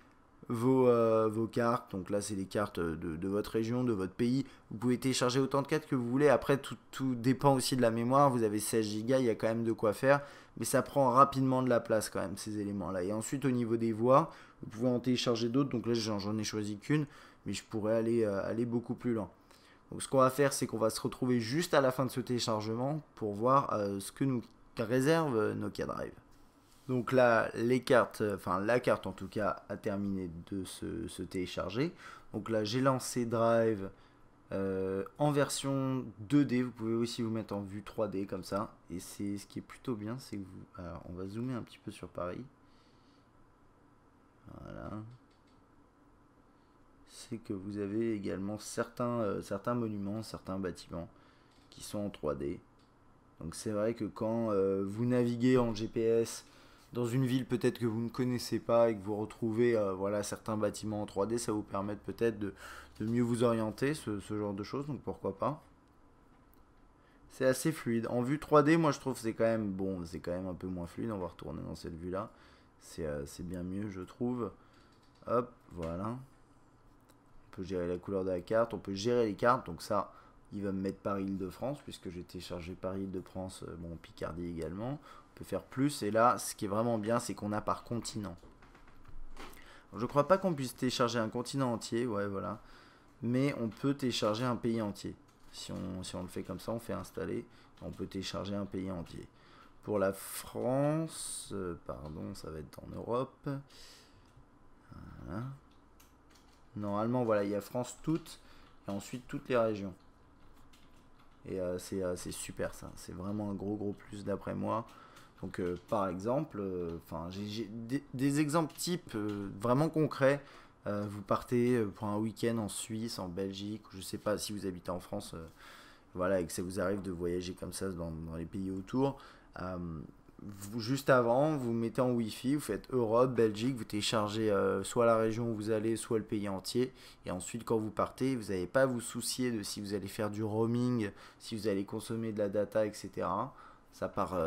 vos cartes. Donc là, c'est les cartes de votre région, de votre pays. Vous pouvez télécharger autant de cartes que vous voulez. Après, tout dépend aussi de la mémoire. Vous avez 16 Go, il y a quand même de quoi faire. Mais ça prend rapidement de la place quand même, ces éléments-là. Et ensuite, au niveau des voix, vous pouvez en télécharger d'autres. Donc là, j'en ai choisi qu'une. Mais je pourrais aller beaucoup plus loin. Donc ce qu'on va faire, c'est qu'on va se retrouver juste à la fin de ce téléchargement pour voir ce que nous réserve Nokia Drive. Donc là, les cartes, enfin la carte en tout cas, a terminé de se télécharger. Donc là, j'ai lancé Drive en version 2D. Vous pouvez aussi vous mettre en vue 3D comme ça. Et c'est ce qui est plutôt bien, c'est que vous... Alors, on va zoomer un petit peu sur Paris. Voilà. C'est que vous avez également certains monuments, certains bâtiments qui sont en 3D. Donc c'est vrai que quand vous naviguez en GPS dans une ville peut-être que vous ne connaissez pas et que vous retrouvez voilà, certains bâtiments en 3D, ça vous permet peut-être de mieux vous orienter, ce genre de choses, donc pourquoi pas. C'est assez fluide. En vue 3D, moi je trouve que c'est quand même bon, c'est quand même un peu moins fluide. On va retourner dans cette vue-là. C'est bien mieux, je trouve. Hop, voilà. On peut gérer la couleur de la carte, on peut gérer les cartes, donc ça, il va me mettre Paris-Île-de-France, puisque j'ai téléchargé Paris-Île-de-France, bon, Picardie également. On peut faire plus, et là, ce qui est vraiment bien, c'est qu'on a par continent. Je crois pas qu'on puisse télécharger un continent entier, ouais, voilà. Mais on peut télécharger un pays entier. Si on le fait comme ça, on fait installer, on peut télécharger un pays entier. Pour la France, pardon, ça va être en Europe. Voilà. Normalement, voilà, il y a France toutes, et ensuite toutes les régions. Et c'est super ça, c'est vraiment un gros plus d'après moi. Donc par exemple, j'ai des exemples types vraiment concrets. Vous partez pour un week-end en Suisse, en Belgique, je ne sais pas si vous habitez en France, voilà, et que ça vous arrive de voyager comme ça dans les pays autour. Juste avant, vous mettez en Wi-Fi, vous faites Europe, Belgique, vous téléchargez soit la région où vous allez, soit le pays entier. Et ensuite, quand vous partez, vous n'avez pas à vous soucier de si vous allez faire du roaming, si vous allez consommer de la data, etc. Ça part,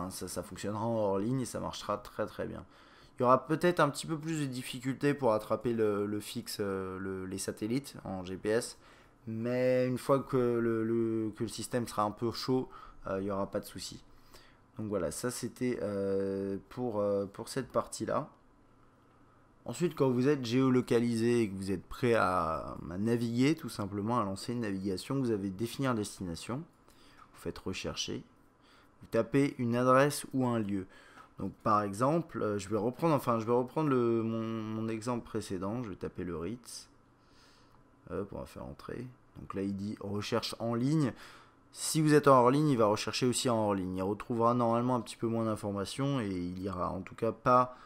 ça fonctionnera en hors ligne et ça marchera très bien. Il y aura peut-être un petit peu plus de difficultés pour attraper le fixe, les satellites en GPS. Mais une fois que le système sera un peu chaud, il n'y aura pas de souci. Donc voilà, ça c'était pour cette partie-là. Ensuite, quand vous êtes géolocalisé et que vous êtes prêt à naviguer, tout simplement, à lancer une navigation, vous avez définir destination. Vous faites rechercher. Vous tapez une adresse ou un lieu. Donc par exemple, je vais reprendre mon exemple précédent. Je vais taper le Ritz. Hop, on va faire entrer. Donc là, il dit recherche en ligne. Si vous êtes en hors ligne, il va rechercher aussi en hors ligne. Il retrouvera normalement un petit peu moins d'informations et il ira en tout cas pas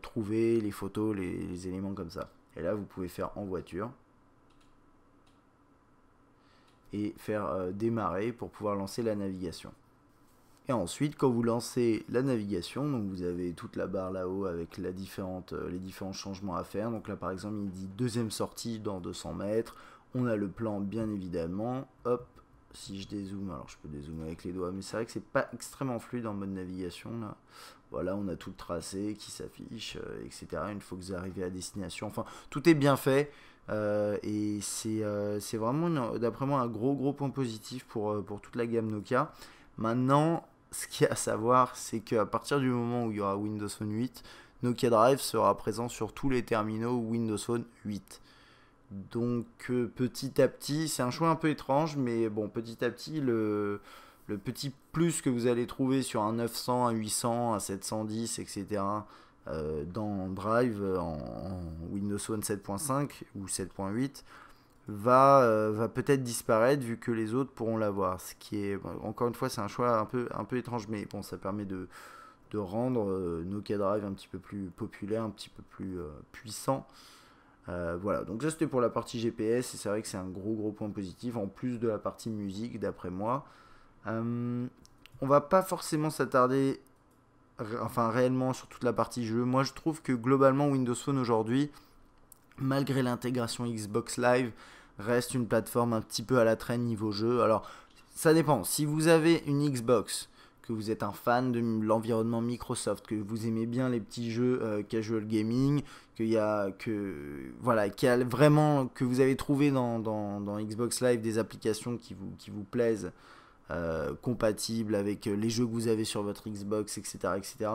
trouver les photos, les éléments comme ça. Et là, vous pouvez faire en voiture et faire démarrer pour pouvoir lancer la navigation. Et ensuite, quand vous lancez la navigation, donc vous avez toute la barre là-haut avec les différents changements à faire. Donc là, par exemple, il dit deuxième sortie dans 200 mètres. On a le plan, bien évidemment. Hop. Si je dézoome, alors je peux dézoomer avec les doigts, mais c'est vrai que c'est pas extrêmement fluide en mode navigation là. Voilà, on a tout le tracé qui s'affiche, etc. Une fois que vous arrivez à destination, enfin tout est bien fait et c'est vraiment d'après moi un gros point positif pour toute la gamme Nokia. Maintenant, ce qu'il y a à savoir, c'est qu'à partir du moment où il y aura Windows Phone 8, Nokia Drive sera présent sur tous les terminaux Windows Phone 8. Donc petit à petit, c'est un choix un peu étrange, mais bon, petit à petit, le petit plus que vous allez trouver sur un 900, un 800, un 710, etc. Dans Drive en Windows Phone 7.5 ou 7.8 va peut-être disparaître vu que les autres pourront l'avoir. Ce qui est, encore une fois, c'est un choix un peu étrange, mais bon, ça permet de rendre Nokia Drive un petit peu plus populaire, un petit peu plus puissant. Voilà, donc ça c'était pour la partie GPS et c'est vrai que c'est un gros point positif en plus de la partie musique d'après moi. On va pas forcément s'attarder réellement sur toute la partie jeu. Moi je trouve que globalement Windows Phone aujourd'hui, malgré l'intégration Xbox Live, reste une plateforme un petit peu à la traîne niveau jeu. Alors, ça dépend. Si vous avez une Xbox, que vous êtes un fan de l'environnement Microsoft, que vous aimez bien les petits jeux casual gaming, que vous avez trouvé dans Xbox Live des applications qui vous plaisent, compatibles avec les jeux que vous avez sur votre Xbox, etc., etc.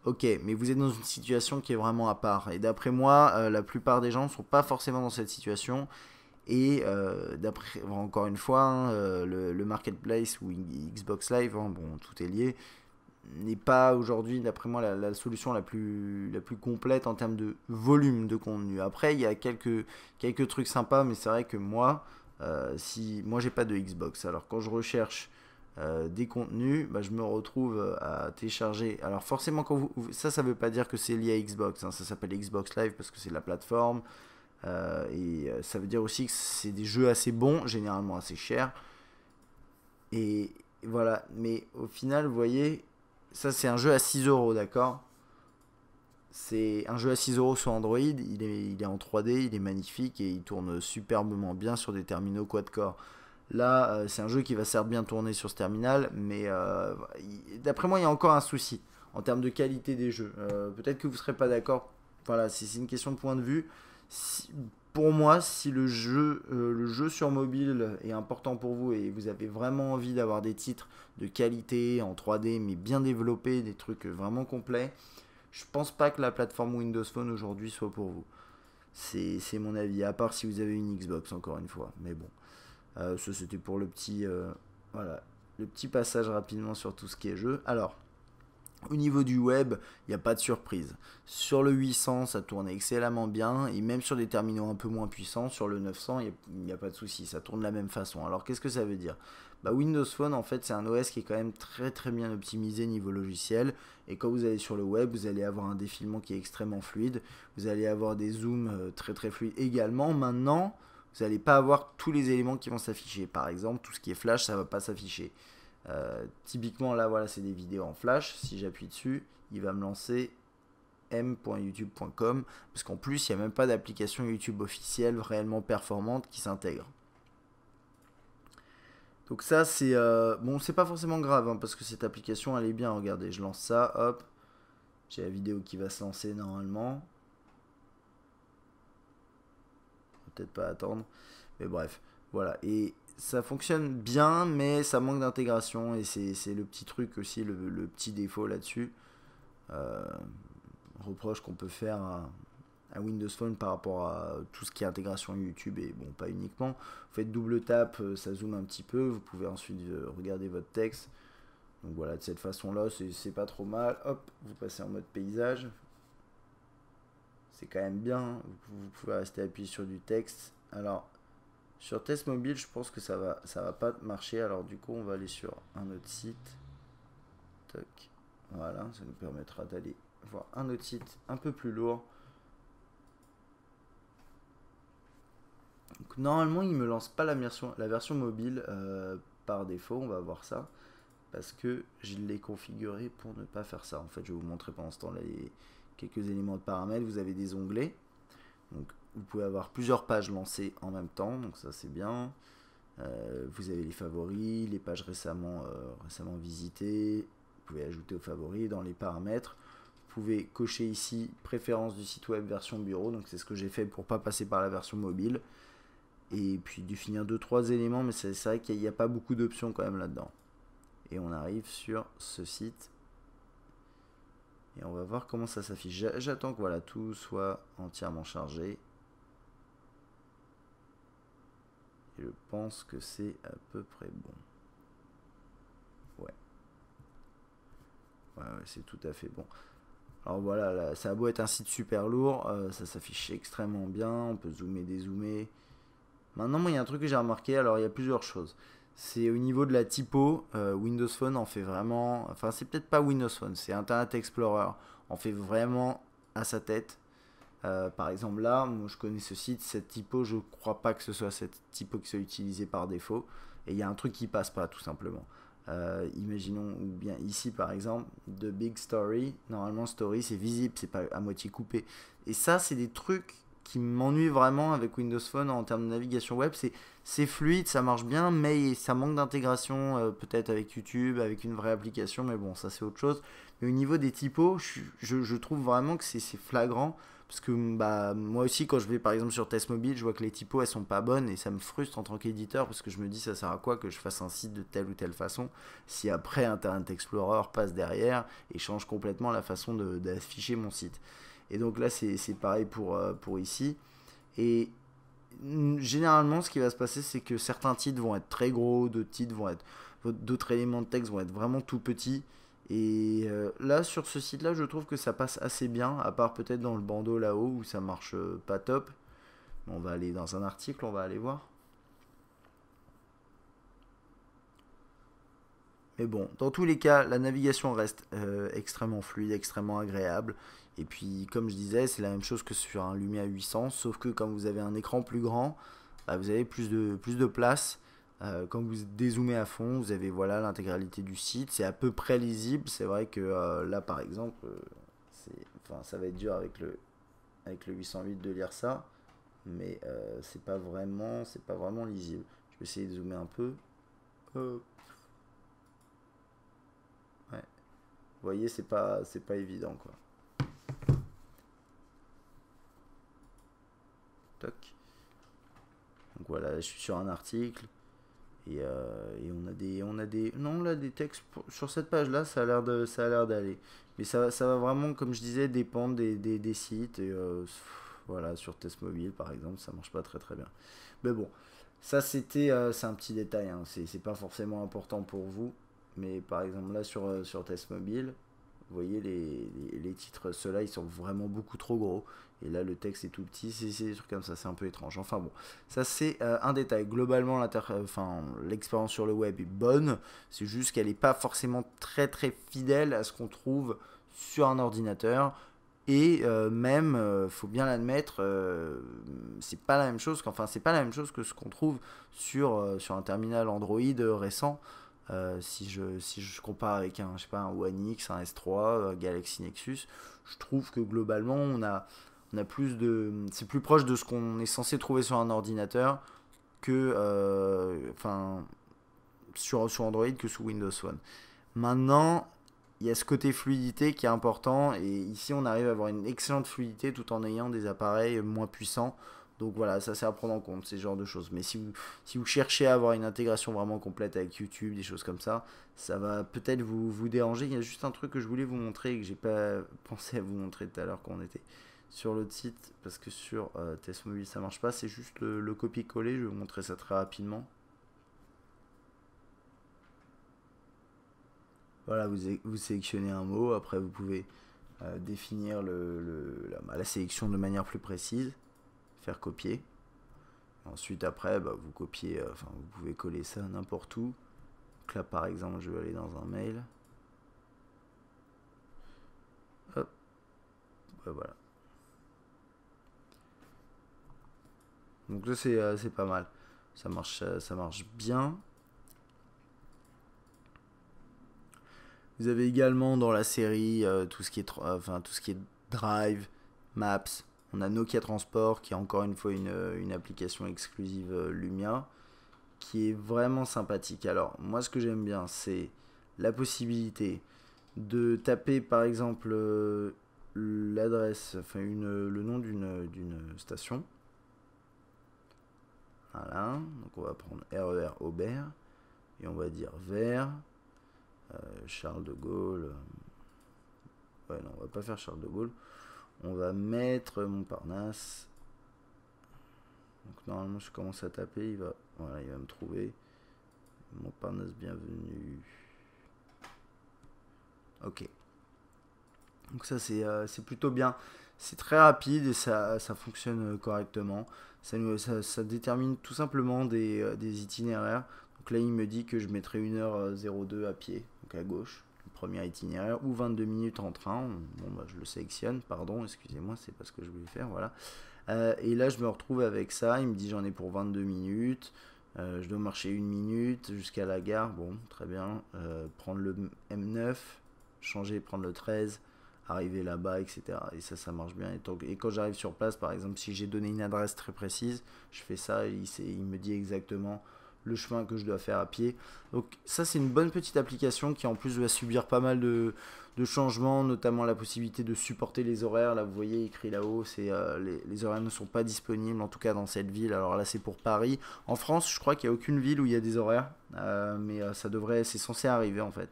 Ok, mais vous êtes dans une situation qui est vraiment à part. Et d'après moi, la plupart des gens ne sont pas forcément dans cette situation. Et d'après, encore une fois, hein, le marketplace ou Xbox Live, hein, bon, tout est lié, n'est pas aujourd'hui, d'après moi, la solution la plus complète en termes de volume de contenu. Après, il y a quelques trucs sympas, mais c'est vrai que moi, moi j'ai pas de Xbox. Alors quand je recherche des contenus, bah, je me retrouve à télécharger. Alors forcément, ça veut pas dire que c'est lié à Xbox, hein, ça s'appelle Xbox Live parce que c'est la plateforme. Ça veut dire aussi que c'est des jeux assez bons, généralement assez chers. Et voilà, mais au final, vous voyez, ça c'est un jeu à 6 euros, d'accord? C'est un jeu à 6 € sur Android, il est en 3D, il est magnifique et il tourne superbement bien sur des terminaux quad-core. Là, c'est un jeu qui va certes bien tourner sur ce terminal, mais d'après moi, il y a encore un souci en termes de qualité des jeux. Peut-être que vous ne serez pas d'accord. Voilà, c'est une question de point de vue. Pour moi, si le jeu sur mobile est important pour vous et vous avez vraiment envie d'avoir des titres de qualité en 3D, mais bien développés, des trucs vraiment complets, je pense pas que la plateforme Windows Phone aujourd'hui soit pour vous. C'est mon avis, à part si vous avez une Xbox, encore une fois. Mais bon, ça c'était pour voilà, le petit passage rapidement sur tout ce qui est jeu. Alors, au niveau du web, il n'y a pas de surprise. Sur le 800, ça tourne excellemment bien. Et même sur des terminaux un peu moins puissants, sur le 900, il n'y a pas de souci. Ça tourne de la même façon. Alors qu'est-ce que ça veut dire? Bah, Windows Phone, en fait, c'est un OS qui est quand même très très bien optimisé niveau logiciel. Et quand vous allez sur le web, vous allez avoir un défilement qui est extrêmement fluide. Vous allez avoir des zooms très très fluides également. Maintenant, vous n'allez pas avoir tous les éléments qui vont s'afficher. Par exemple, tout ce qui est flash, ça ne va pas s'afficher. Typiquement là voilà c'est des vidéos en flash, si j'appuie dessus il va me lancer m.youtube.com parce qu'en plus il n'y a même pas d'application YouTube officielle réellement performante qui s'intègre. Donc ça c'est bon, c'est pas forcément grave hein, parce que cette application elle est bien. Regardez, je lance ça, hop, j'ai la vidéo qui va se lancer normalement, peut-être pas attendre, mais bref voilà. Et ça fonctionne bien, mais ça manque d'intégration et c'est le petit truc aussi, le petit défaut là-dessus. Reproche qu'on peut faire à Windows Phone par rapport à tout ce qui est intégration YouTube et bon, pas uniquement. Vous faites double tap, ça zoome un petit peu, vous pouvez ensuite regarder votre texte. Donc voilà, de cette façon-là, c'est pas trop mal. Hop, vous passez en mode paysage. C'est quand même bien, vous pouvez rester appuyé sur du texte. Alors, sur test mobile, je pense que ça va pas marcher. Alors du coup, on va aller sur un autre site. Toc. Voilà, ça nous permettra d'aller voir un autre site un peu plus lourd. Donc, normalement, il me lance pas la version mobile par défaut. On va voir ça parce que je l'ai configuré pour ne pas faire ça. En fait, je vais vous montrer pendant ce temps-là quelques éléments de paramètres. Vous avez des onglets. Donc, vous pouvez avoir plusieurs pages lancées en même temps, donc ça c'est bien. Vous avez les favoris, les pages récemment visitées. Vous pouvez ajouter aux favoris dans les paramètres. Vous pouvez cocher ici préférence du site web version bureau, donc c'est ce que j'ai fait pour pas passer par la version mobile. Et puis définir 2-3 éléments, mais c'est vrai qu'il n'y a pas beaucoup d'options quand même là-dedans. Et on arrive sur ce site. Et on va voir comment ça s'affiche. J'attends que voilà, tout soit entièrement chargé. Et je pense que c'est à peu près bon. Ouais. Ouais, c'est tout à fait bon. Alors voilà, là, ça a beau être un site super lourd, ça s'affiche extrêmement bien. On peut zoomer, dézoomer. Maintenant, moi, il y a un truc que j'ai remarqué. Alors, il y a plusieurs choses. C'est au niveau de la typo. Windows Phone en fait vraiment. Enfin, c'est peut-être pas Windows Phone, c'est Internet Explorer. En fait vraiment à sa tête. Par exemple là, moi je connais ce site, cette typo, je crois pas que ce soit cette typo qui soit utilisée par défaut. Et il y a un truc qui passe pas tout simplement. Imaginons, ou bien ici par exemple, The Big Story. Normalement Story c'est visible, c'est pas à moitié coupé. Et ça c'est des trucs qui m'ennuie vraiment avec Windows Phone en termes de navigation web. C'est fluide, ça marche bien, mais ça manque d'intégration peut-être avec YouTube, avec une vraie application, mais bon, ça c'est autre chose. Mais au niveau des typos, je trouve vraiment que c'est flagrant. Parce que bah, moi aussi, quand je vais par exemple sur Test Mobile, je vois que les typos elles sont pas bonnes et ça me frustre en tant qu'éditeur parce que je me dis ça sert à quoi que je fasse un site de telle ou telle façon si après Internet Explorer passe derrière et change complètement la façon d'afficher mon site. Et donc là, c'est pareil pour ici. Et généralement, ce qui va se passer, c'est que certains titres vont être très gros, d'autres éléments de texte vont être vraiment tout petits. Et là, sur ce site-là, je trouve que ça passe assez bien, à part peut-être dans le bandeau là-haut où ça marche pas top. On va aller dans un article, on va aller voir. Mais bon, dans tous les cas, la navigation reste extrêmement fluide, extrêmement agréable. Et puis, comme je disais, c'est la même chose que sur un Lumia 800, sauf que quand vous avez un écran plus grand, bah, vous avez plus de place. Quand vous dézoomez à fond, vous avez voilà l'intégralité du site. C'est à peu près lisible. C'est vrai que là, par exemple, ça va être dur avec le 808 de lire ça, mais c'est pas vraiment lisible. Je vais essayer de zoomer un peu. Ouais. Vous voyez, c'est pas évident quoi. Toc. Donc voilà, je suis sur un article et on a des non là des textes sur cette page là, ça a l'air d'aller. Mais ça va vraiment, comme je disais, dépendre des sites et voilà, sur Test Mobile par exemple, ça marche pas très très bien. Mais bon, ça c'est un petit détail, hein. C'est pas forcément important pour vous. Mais par exemple là sur Test Mobile, vous voyez les titres, ceux-là ils sont vraiment beaucoup trop gros. Et là le texte est tout petit, c'est des trucs comme ça, c'est un peu étrange. Enfin bon, ça c'est un détail. Globalement l'expérience sur le web est bonne, c'est juste qu'elle n'est pas forcément très très fidèle à ce qu'on trouve sur un ordinateur. Et même, faut bien l'admettre, c'est pas la même chose c'est pas la même chose que ce qu'on trouve sur un terminal Android récent. Si je compare avec je sais pas, un One X, un S3, Galaxy Nexus, je trouve que globalement on a c'est plus proche de ce qu'on est censé trouver sur un ordinateur que sur Android que sous Windows Phone. Maintenant, il y a ce côté fluidité qui est important et ici on arrive à avoir une excellente fluidité tout en ayant des appareils moins puissants. Donc voilà, ça c'est à prendre en compte, ces genres de choses. Mais si vous cherchez à avoir une intégration vraiment complète avec YouTube, des choses comme ça va peut-être vous déranger. Il y a juste un truc que je voulais vous montrer et que j'ai pas pensé à vous montrer tout à l'heure quand on était sur l'autre site, parce que sur Test Mobile ça marche pas, c'est juste le copier-coller. Je vais vous montrer ça très rapidement. Voilà, vous sélectionnez un mot, après vous pouvez définir la sélection de manière plus précise, faire copier. Ensuite après, vous copiez, vous pouvez coller ça n'importe où. Donc là par exemple, je vais aller dans un mail. Hop, voilà. Donc là c'est pas mal, ça marche bien. Vous avez également dans la série tout ce qui est Drive, Maps. On a Nokia Transport qui est encore une fois une application exclusive Lumia qui est vraiment sympathique. Alors moi ce que j'aime bien c'est la possibilité de taper par exemple l'adresse, le nom d'une station. Voilà, donc on va prendre RER Aubert et on va dire vers Charles de Gaulle. Ouais, non, on va pas faire Charles de Gaulle. On va mettre Montparnasse. Donc normalement, je commence à taper, il va me trouver. Montparnasse, bienvenue. Ok. Donc ça, c'est plutôt bien. C'est très rapide et ça fonctionne correctement. Ça détermine tout simplement des itinéraires. Donc là, il me dit que je mettrai 1h02 à pied, donc à gauche, le premier itinéraire, ou 22 minutes en train. Bon, je le sélectionne, pardon, excusez-moi, c'est pas ce que je voulais faire, voilà. Et là, je me retrouve avec ça. Il me dit j'en ai pour 22 minutes. Je dois marcher 1 minute jusqu'à la gare. Bon, très bien. Prendre le M9, changer, prendre le 13. arriver là-bas, etc. Et ça marche bien. Et quand j'arrive sur place, par exemple, si j'ai donné une adresse très précise, je fais ça et il me dit exactement le chemin que je dois faire à pied. Donc ça, c'est une bonne petite application qui en plus va subir pas mal de changements, notamment la possibilité de supporter les horaires. Là, vous voyez écrit là-haut, les horaires ne sont pas disponibles, en tout cas dans cette ville. Alors là, c'est pour Paris. En France, je crois qu'il n'y a aucune ville où il y a des horaires, mais c'est censé arriver en fait.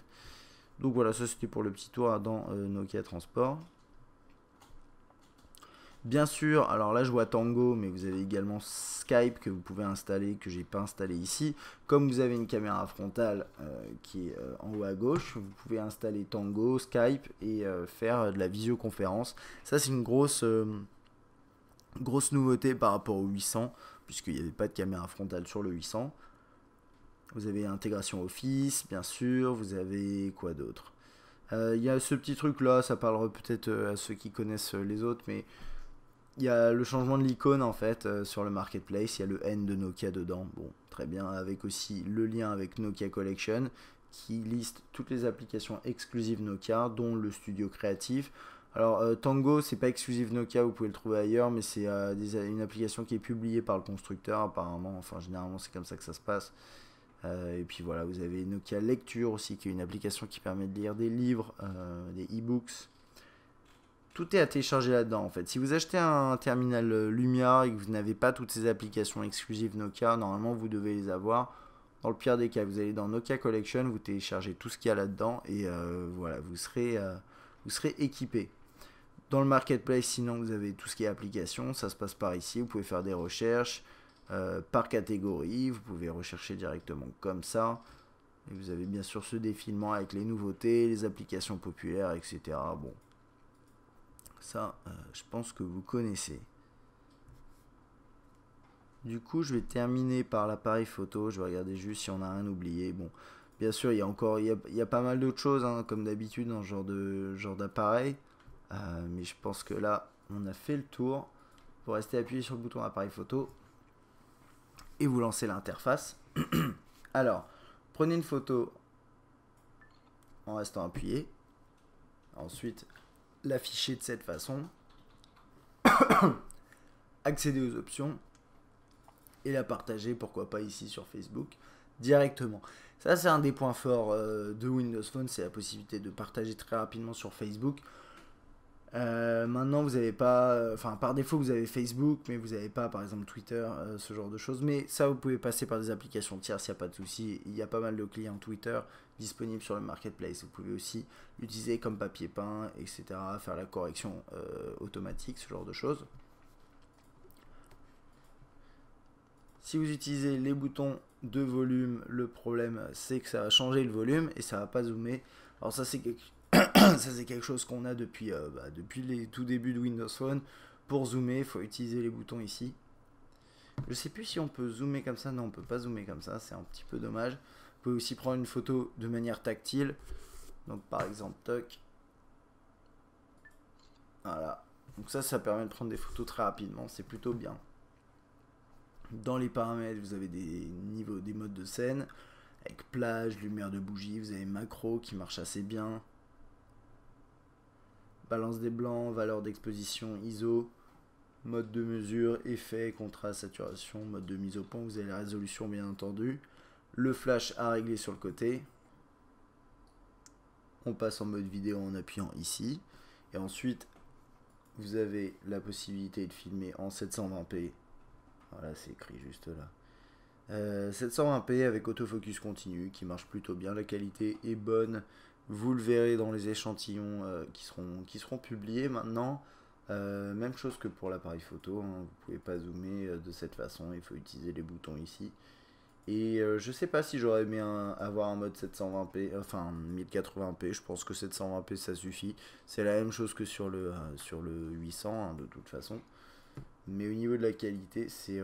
Donc voilà, ça c'était pour le petit tour dans Nokia Transport. Bien sûr, alors là je vois Tango, mais vous avez également Skype que vous pouvez installer, que j'ai pas installé ici. Comme vous avez une caméra frontale qui est en haut à gauche, vous pouvez installer Tango, Skype et faire de la visioconférence. Ça c'est une grosse nouveauté par rapport au 800, puisqu'il n'y avait pas de caméra frontale sur le 800. Vous avez intégration Office, bien sûr. Vous avez quoi d'autre? Il y a ce petit truc là, ça parlera peut-être à ceux qui connaissent les autres, mais il y a le changement de l'icône en fait sur le marketplace. Il y a le N de Nokia dedans. Bon, très bien. Avec aussi le lien avec Nokia Collection qui liste toutes les applications exclusives Nokia, dont le studio créatif. Alors Tango, c'est pas exclusif Nokia, vous pouvez le trouver ailleurs, mais c'est une application qui est publiée par le constructeur apparemment. Enfin, généralement, c'est comme ça que ça se passe. Et puis voilà, vous avez Nokia Lecture aussi, qui est une application qui permet de lire des livres, des e-books. Tout est à télécharger là-dedans en fait. Si vous achetez un terminal Lumia et que vous n'avez pas toutes ces applications exclusives Nokia, normalement vous devez les avoir. Dans le pire des cas, vous allez dans Nokia Collection, vous téléchargez tout ce qu'il y a là-dedans et voilà, vous serez équipé. Dans le marketplace, sinon vous avez tout ce qui est application, ça se passe par ici. Vous pouvez faire des recherches par catégorie, vous pouvez rechercher directement comme ça. Et vous avez bien sûr ce défilement avec les nouveautés, les applications populaires, etc. Bon, ça, je pense que vous connaissez. Du coup, je vais terminer par l'appareil photo. Je vais regarder juste si on n'a rien oublié. Bon, bien sûr, il y a pas mal d'autres choses, hein, comme d'habitude, dans ce genre d'appareil. Mais je pense que là, on a fait le tour. Vous restez appuyé sur le bouton appareil photo et vous lancez l'interface. Alors, prenez une photo en restant appuyé. Ensuite, l'afficher de cette façon. Accéder aux options et la partager, pourquoi pas ici sur Facebook, directement. Ça, c'est un des points forts de Windows Phone, c'est la possibilité de partager très rapidement sur Facebook. Maintenant, vous n'avez pas, par défaut, vous avez Facebook, mais vous n'avez pas, par exemple, Twitter, ce genre de choses. Mais ça, vous pouvez passer par des applications tierces, il n'y a pas de souci. Il y a pas mal de clients Twitter disponibles sur le marketplace. Vous pouvez aussi l'utiliser comme papier peint, etc. Faire la correction automatique, ce genre de choses. Si vous utilisez les boutons de volume, le problème c'est que ça va changer le volume et ça va pas zoomer. Alors ça c'est quelque chose qu'on a depuis les tout débuts de Windows Phone. Pour zoomer, il faut utiliser les boutons ici. Je sais plus si on peut zoomer comme ça. Non, on peut pas zoomer comme ça, c'est un petit peu dommage. Vous pouvez aussi prendre une photo de manière tactile. Donc par exemple, toc. Voilà. Donc ça permet de prendre des photos très rapidement, c'est plutôt bien. Dans les paramètres, vous avez des modes de scène avec plage, lumière de bougie, vous avez macro qui marche assez bien. Balance des blancs, valeur d'exposition, ISO, mode de mesure, effet, contraste, saturation, mode de mise au point, vous avez la résolution bien entendu. Le flash à régler sur le côté. On passe en mode vidéo en appuyant ici. Et ensuite, vous avez la possibilité de filmer en 720p. Voilà, c'est écrit juste là. 720p avec autofocus continu qui marche plutôt bien. La qualité est bonne. Vous le verrez dans les échantillons qui seront publiés maintenant. Même chose que pour l'appareil photo. Hein. Vous ne pouvez pas zoomer de cette façon. Il faut utiliser les boutons ici. Et je sais pas si j'aurais aimé avoir un mode 720p, enfin 1080p. Je pense que 720p ça suffit. C'est la même chose que sur le 800 hein, de toute façon. Mais au niveau de la qualité, c'est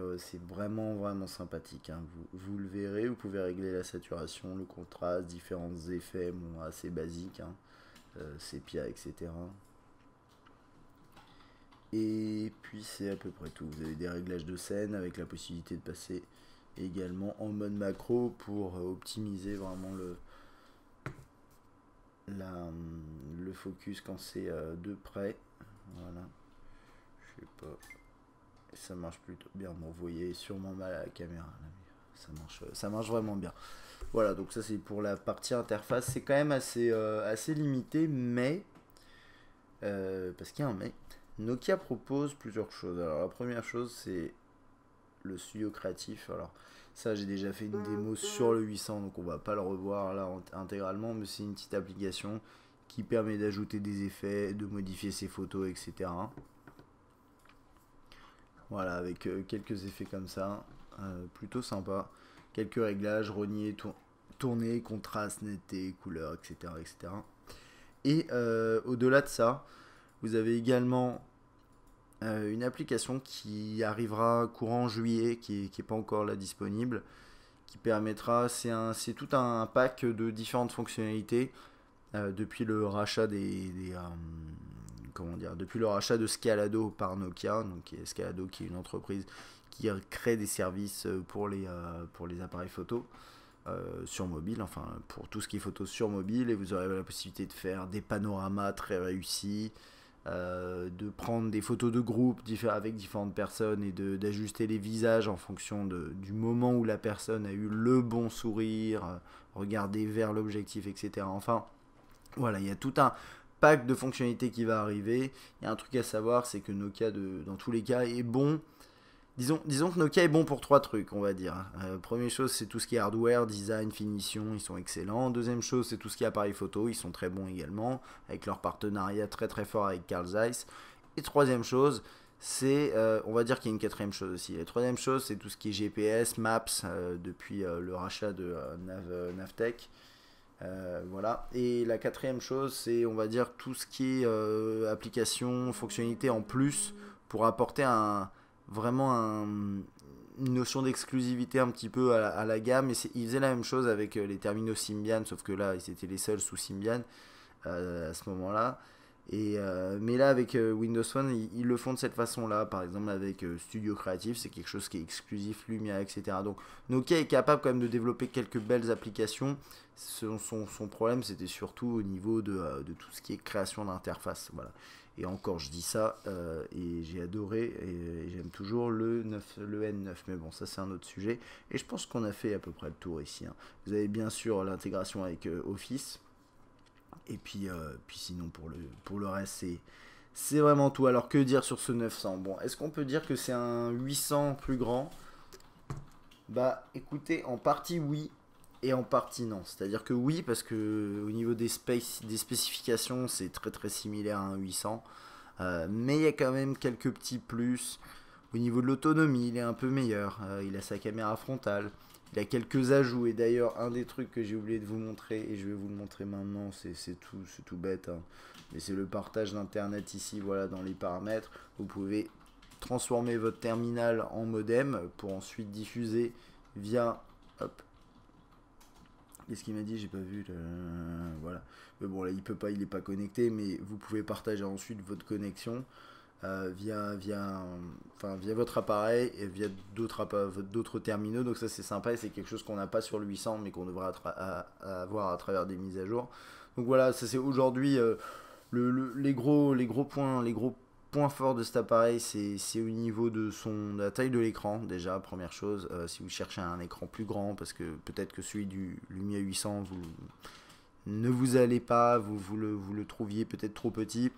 vraiment sympathique. Hein. Vous le verrez, vous pouvez régler la saturation, le contraste, différents effets assez basiques, hein. Sépia, etc. Et puis c'est à peu près tout. Vous avez des réglages de scène avec la possibilité de passer également en mode macro pour optimiser vraiment le le focus quand c'est de près. Voilà. Je sais pas. Ça marche plutôt bien. Bon, vous voyez sûrement mal à la caméra. Ça marche vraiment bien. Voilà, donc ça c'est pour la partie interface. C'est quand même assez limité, mais parce qu'il y a un mais. Nokia propose plusieurs choses. Alors la première chose c'est le studio créatif. Alors ça j'ai déjà fait une démo sur le 800, donc on va pas le revoir là intégralement, mais c'est une petite application qui permet d'ajouter des effets, de modifier ses photos, etc. Voilà, avec quelques effets comme ça, plutôt sympa. Quelques réglages, rogner, tourner, contraste, netteté, couleur, etc. etc. Et au-delà de ça, vous avez également une application qui arrivera courant juillet, qui est pas encore là disponible, qui permettra, c'est tout un pack de différentes fonctionnalités depuis le rachat comment dire, depuis le rachat de Scalado par Nokia, donc Scalado qui est une entreprise qui crée des services pour les appareils photo sur mobile, enfin pour tout ce qui est photo sur mobile, et vous aurez la possibilité de faire des panoramas très réussis, de prendre des photos de groupe avec différentes personnes et d'ajuster les visages en fonction du moment où la personne a eu le bon sourire, regarder vers l'objectif, etc. Enfin, voilà, il y a tout un pack de fonctionnalités qui va arriver. Il y a un truc à savoir, c'est que Nokia, dans tous les cas, est bon. Disons que Nokia est bon pour 3 trucs, on va dire. Première chose, c'est tout ce qui est hardware, design, finition, ils sont excellents. Deuxième chose, c'est tout ce qui est appareil photo, ils sont très bons également, avec leur partenariat très très fort avec Carl Zeiss. Et troisième chose, c'est, on va dire qu'il y a une quatrième chose aussi. La troisième chose, c'est tout ce qui est GPS, Maps, depuis le rachat de Navtech. Voilà. Et la quatrième chose, c'est, on va dire, tout ce qui est application, fonctionnalité en plus pour apporter une notion d'exclusivité un petit peu à la gamme. Et ils faisaient la même chose avec les terminaux Symbian, sauf que là, ils étaient les seuls sous Symbian à ce moment-là. Mais là, avec Windows Phone, ils le font de cette façon-là. Par exemple, avec Studio Creative, c'est quelque chose qui est exclusif, Lumia, etc. Donc, Nokia est capable quand même de développer quelques belles applications. Son problème, c'était surtout au niveau de tout ce qui est création d'interface. Voilà. Et encore, je dis ça, et j'ai adoré, et j'aime toujours le N9. Mais bon, ça, c'est un autre sujet. Et je pense qu'on a fait à peu près le tour ici. Hein. Vous avez bien sûr l'intégration avec Office. Et puis sinon pour le reste c'est vraiment tout. Alors que dire sur ce 900? Bon, est-ce qu'on peut dire que c'est un 800 plus grand? Bah écoutez, en partie oui et en partie non. C'est-à-dire que oui, parce que au niveau des spécifications c'est très très similaire à un 800. Mais il y a quand même quelques petits plus. Au niveau de l'autonomie, il est un peu meilleur. Il a sa caméra frontale. Il a quelques ajouts, et d'ailleurs un des trucs que j'ai oublié de vous montrer, et je vais vous le montrer maintenant, c'est tout bête, hein. Mais c'est le partage d'internet ici, voilà, dans les paramètres. Vous pouvez transformer votre terminal en modem pour ensuite diffuser via, hop, qu'est-ce qu'il m'a dit, j'ai pas vu, voilà. Mais bon là il peut pas, il est pas connecté, mais vous pouvez partager ensuite votre connexion. Via votre appareil et via d'autres terminaux. Donc ça c'est sympa et c'est quelque chose qu'on n'a pas sur le 800 mais qu'on devrait avoir à travers des mises à jour. Donc voilà, ça c'est aujourd'hui les gros points forts de cet appareil, c'est au niveau de la taille de l'écran déjà, première chose. Si vous cherchez un écran plus grand, parce que peut-être que celui du Lumia 800 ne vous allez pas, vous le trouviez peut-être trop petit.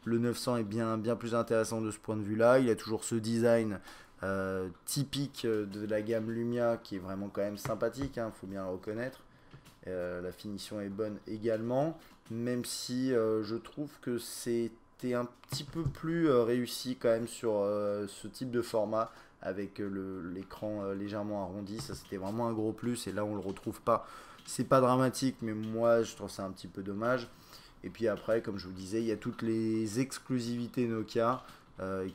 Le 900 est bien plus intéressant de ce point de vue-là. Il a toujours ce design typique de la gamme Lumia qui est vraiment quand même sympathique, hein, faut bien le reconnaître. La finition est bonne également, même si je trouve que c'était un petit peu plus réussi quand même sur ce type de format avec l'écran légèrement arrondi. Ça c'était vraiment un gros plus et là on le retrouve pas. C'est pas dramatique, mais moi je trouve ça un petit peu dommage. Et puis après, comme je vous disais, il y a toutes les exclusivités Nokia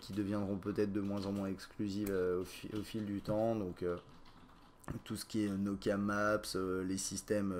qui deviendront peut-être de moins en moins exclusives au fil du temps. Donc tout ce qui est Nokia Maps, les systèmes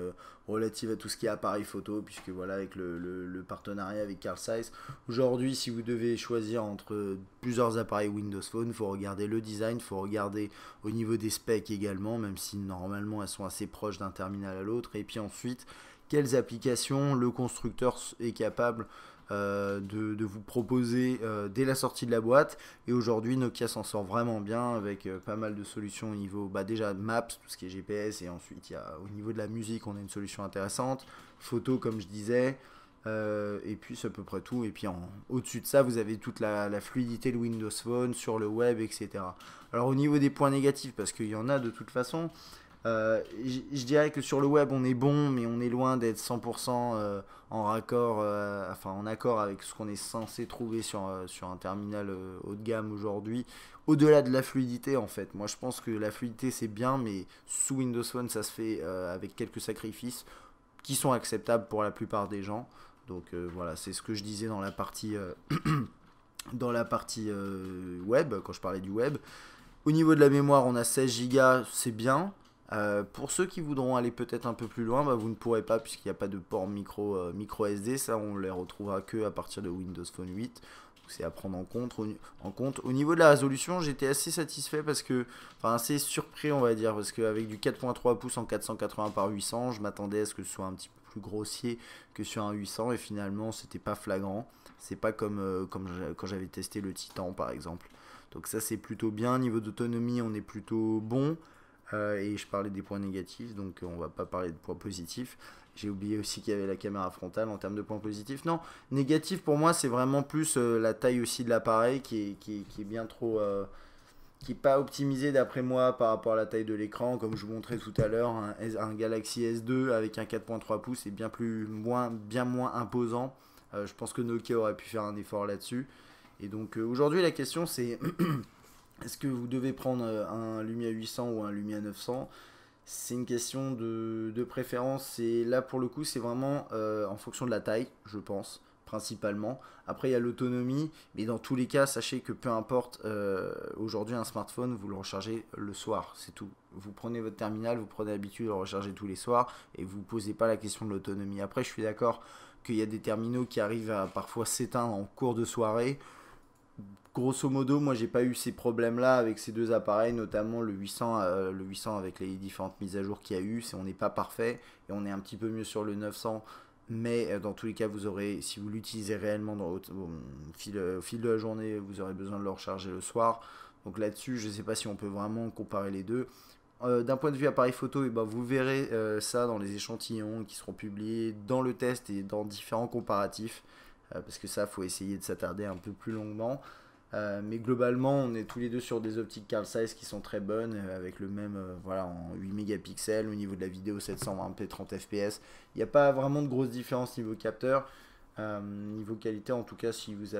relatifs à tout ce qui est appareil photo, puisque voilà, avec le partenariat avec Carl Zeiss. Aujourd'hui, si vous devez choisir entre plusieurs appareils Windows Phone, il faut regarder le design, il faut regarder au niveau des specs également, même si normalement elles sont assez proches d'un terminal à l'autre. Et puis ensuite, quelles applications le constructeur est capable de vous proposer dès la sortie de la boîte. Et aujourd'hui, Nokia s'en sort vraiment bien avec pas mal de solutions au niveau déjà Maps, tout ce qui est GPS, et ensuite au niveau de la musique, on a une solution intéressante, photo comme je disais, et puis c'est à peu près tout. Et puis au-dessus de ça, vous avez toute la fluidité de Windows Phone sur le web, etc. Alors au niveau des points négatifs, parce qu'il y en a de toute façon, je dirais que sur le web on est bon, mais on est loin d'être 100% en raccord, enfin en accord avec ce qu'on est censé trouver sur un terminal haut de gamme aujourd'hui. Au-delà de la fluidité, en fait, moi je pense que la fluidité c'est bien, mais sous Windows Phone ça se fait avec quelques sacrifices qui sont acceptables pour la plupart des gens. Donc voilà, c'est ce que je disais dans la partie web, quand je parlais du web. Au niveau de la mémoire, on a 16 Go, c'est bien. Pour ceux qui voudront aller peut-être un peu plus loin, vous ne pourrez pas puisqu'il n'y a pas de port micro SD. Ça, on les retrouvera que à partir de Windows Phone 8. C'est à prendre en compte. Au niveau de la résolution, j'étais assez satisfait parce que, enfin assez surpris on va dire, parce qu'avec du 4.3 pouces en 480 par 800, je m'attendais à ce que ce soit un petit peu plus grossier que sur un 800 et finalement c'était pas flagrant. C'est pas comme quand j'avais testé le Titan par exemple. Donc ça c'est plutôt bien. Niveau d'autonomie, on est plutôt bon. Et je parlais des points négatifs, donc on va pas parler de points positifs. J'ai oublié aussi qu'il y avait la caméra frontale en termes de points positifs. Non, négatif pour moi, c'est vraiment plus la taille aussi de l'appareil qui est bien trop. Qui n'est pas optimisé d'après moi par rapport à la taille de l'écran. Comme je vous montrais tout à l'heure, un Galaxy S2 avec un 4.3 pouces est bien moins imposant. Je pense que Nokia aurait pu faire un effort là-dessus. Et donc aujourd'hui, la question c'est. Est-ce que vous devez prendre un Lumia 800 ou un Lumia 900? C'est une question de préférence. Et là, pour le coup, c'est vraiment en fonction de la taille, je pense, principalement. Après, il y a l'autonomie. Mais dans tous les cas, sachez que peu importe, aujourd'hui, un smartphone, vous le rechargez le soir. C'est tout. Vous prenez votre terminal, vous prenez l'habitude de le recharger tous les soirs. Et vous ne posez pas la question de l'autonomie. Après, je suis d'accord qu'il y a des terminaux qui arrivent à parfois s'éteindre en cours de soirée. Grosso modo, moi j'ai pas eu ces problèmes-là avec ces deux appareils, notamment le 800 avec les différentes mises à jour qu'il y a eu. On n'est pas parfait et on est un petit peu mieux sur le 900, mais dans tous les cas, vous aurez, si vous l'utilisez réellement au fil de la journée, vous aurez besoin de le recharger le soir. Donc là-dessus, je ne sais pas si on peut vraiment comparer les deux. D'un point de vue appareil photo, vous verrez ça dans les échantillons qui seront publiés dans le test et dans différents comparatifs, parce que ça, faut essayer de s'attarder un peu plus longuement. Mais globalement, on est tous les deux sur des optiques Carl Zeiss qui sont très bonnes, avec le même en 8 mégapixels, au niveau de la vidéo 720p 30 fps. Il n'y a pas vraiment de grosse différence niveau capteur. Niveau qualité, en tout cas, si vous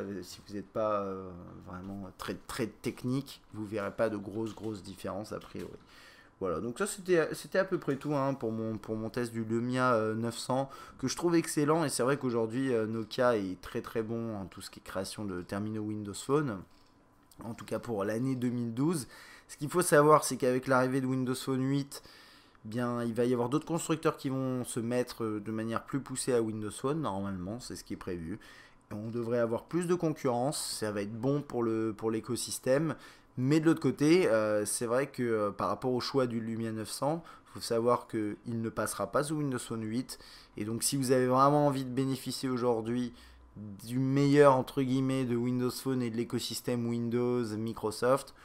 n'êtes pas vraiment très, très technique, vous ne verrez pas de grosses différences a priori. Voilà, donc ça c'était à peu près tout pour mon test du Lumia 900 que je trouve excellent. Et c'est vrai qu'aujourd'hui Nokia est très très bon en tout ce qui est création de terminaux Windows Phone, en tout cas pour l'année 2012. Ce qu'il faut savoir, c'est qu'avec l'arrivée de Windows Phone 8, bien, il va y avoir d'autres constructeurs qui vont se mettre de manière plus poussée à Windows Phone, normalement, c'est ce qui est prévu. On devrait avoir plus de concurrence, ça va être bon pour l'écosystème. Mais de l'autre côté, c'est vrai que par rapport au choix du Lumia 900, il faut savoir qu'il ne passera pas sous Windows Phone 8. Et donc si vous avez vraiment envie de bénéficier aujourd'hui du meilleur entre guillemets de Windows Phone et de l'écosystème Windows, Microsoft,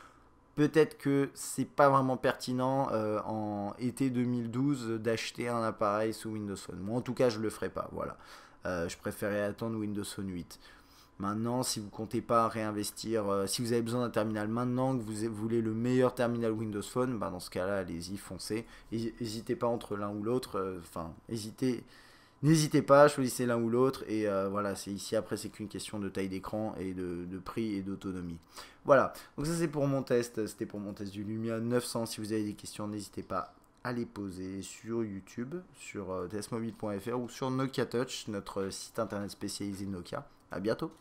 peut-être que c'est pas vraiment pertinent en été 2012 d'acheter un appareil sous Windows Phone. Moi en tout cas je le ferai pas, voilà. Je préférais attendre Windows Phone 8. Maintenant, si vous comptez pas réinvestir, si vous avez besoin d'un terminal maintenant, que vous voulez le meilleur terminal Windows Phone, dans ce cas-là, allez-y, foncez. N'hésitez pas entre l'un ou l'autre. N'hésitez pas, choisissez l'un ou l'autre. Et voilà, c'est ici après, c'est qu'une question de taille d'écran et de prix et d'autonomie. Voilà, donc ça c'est pour mon test. C'était pour mon test du Lumia 900. Si vous avez des questions, n'hésitez pas à les poser sur YouTube, sur tsmobile.fr ou sur Nokia Touch, notre site internet spécialisé Nokia. À bientôt.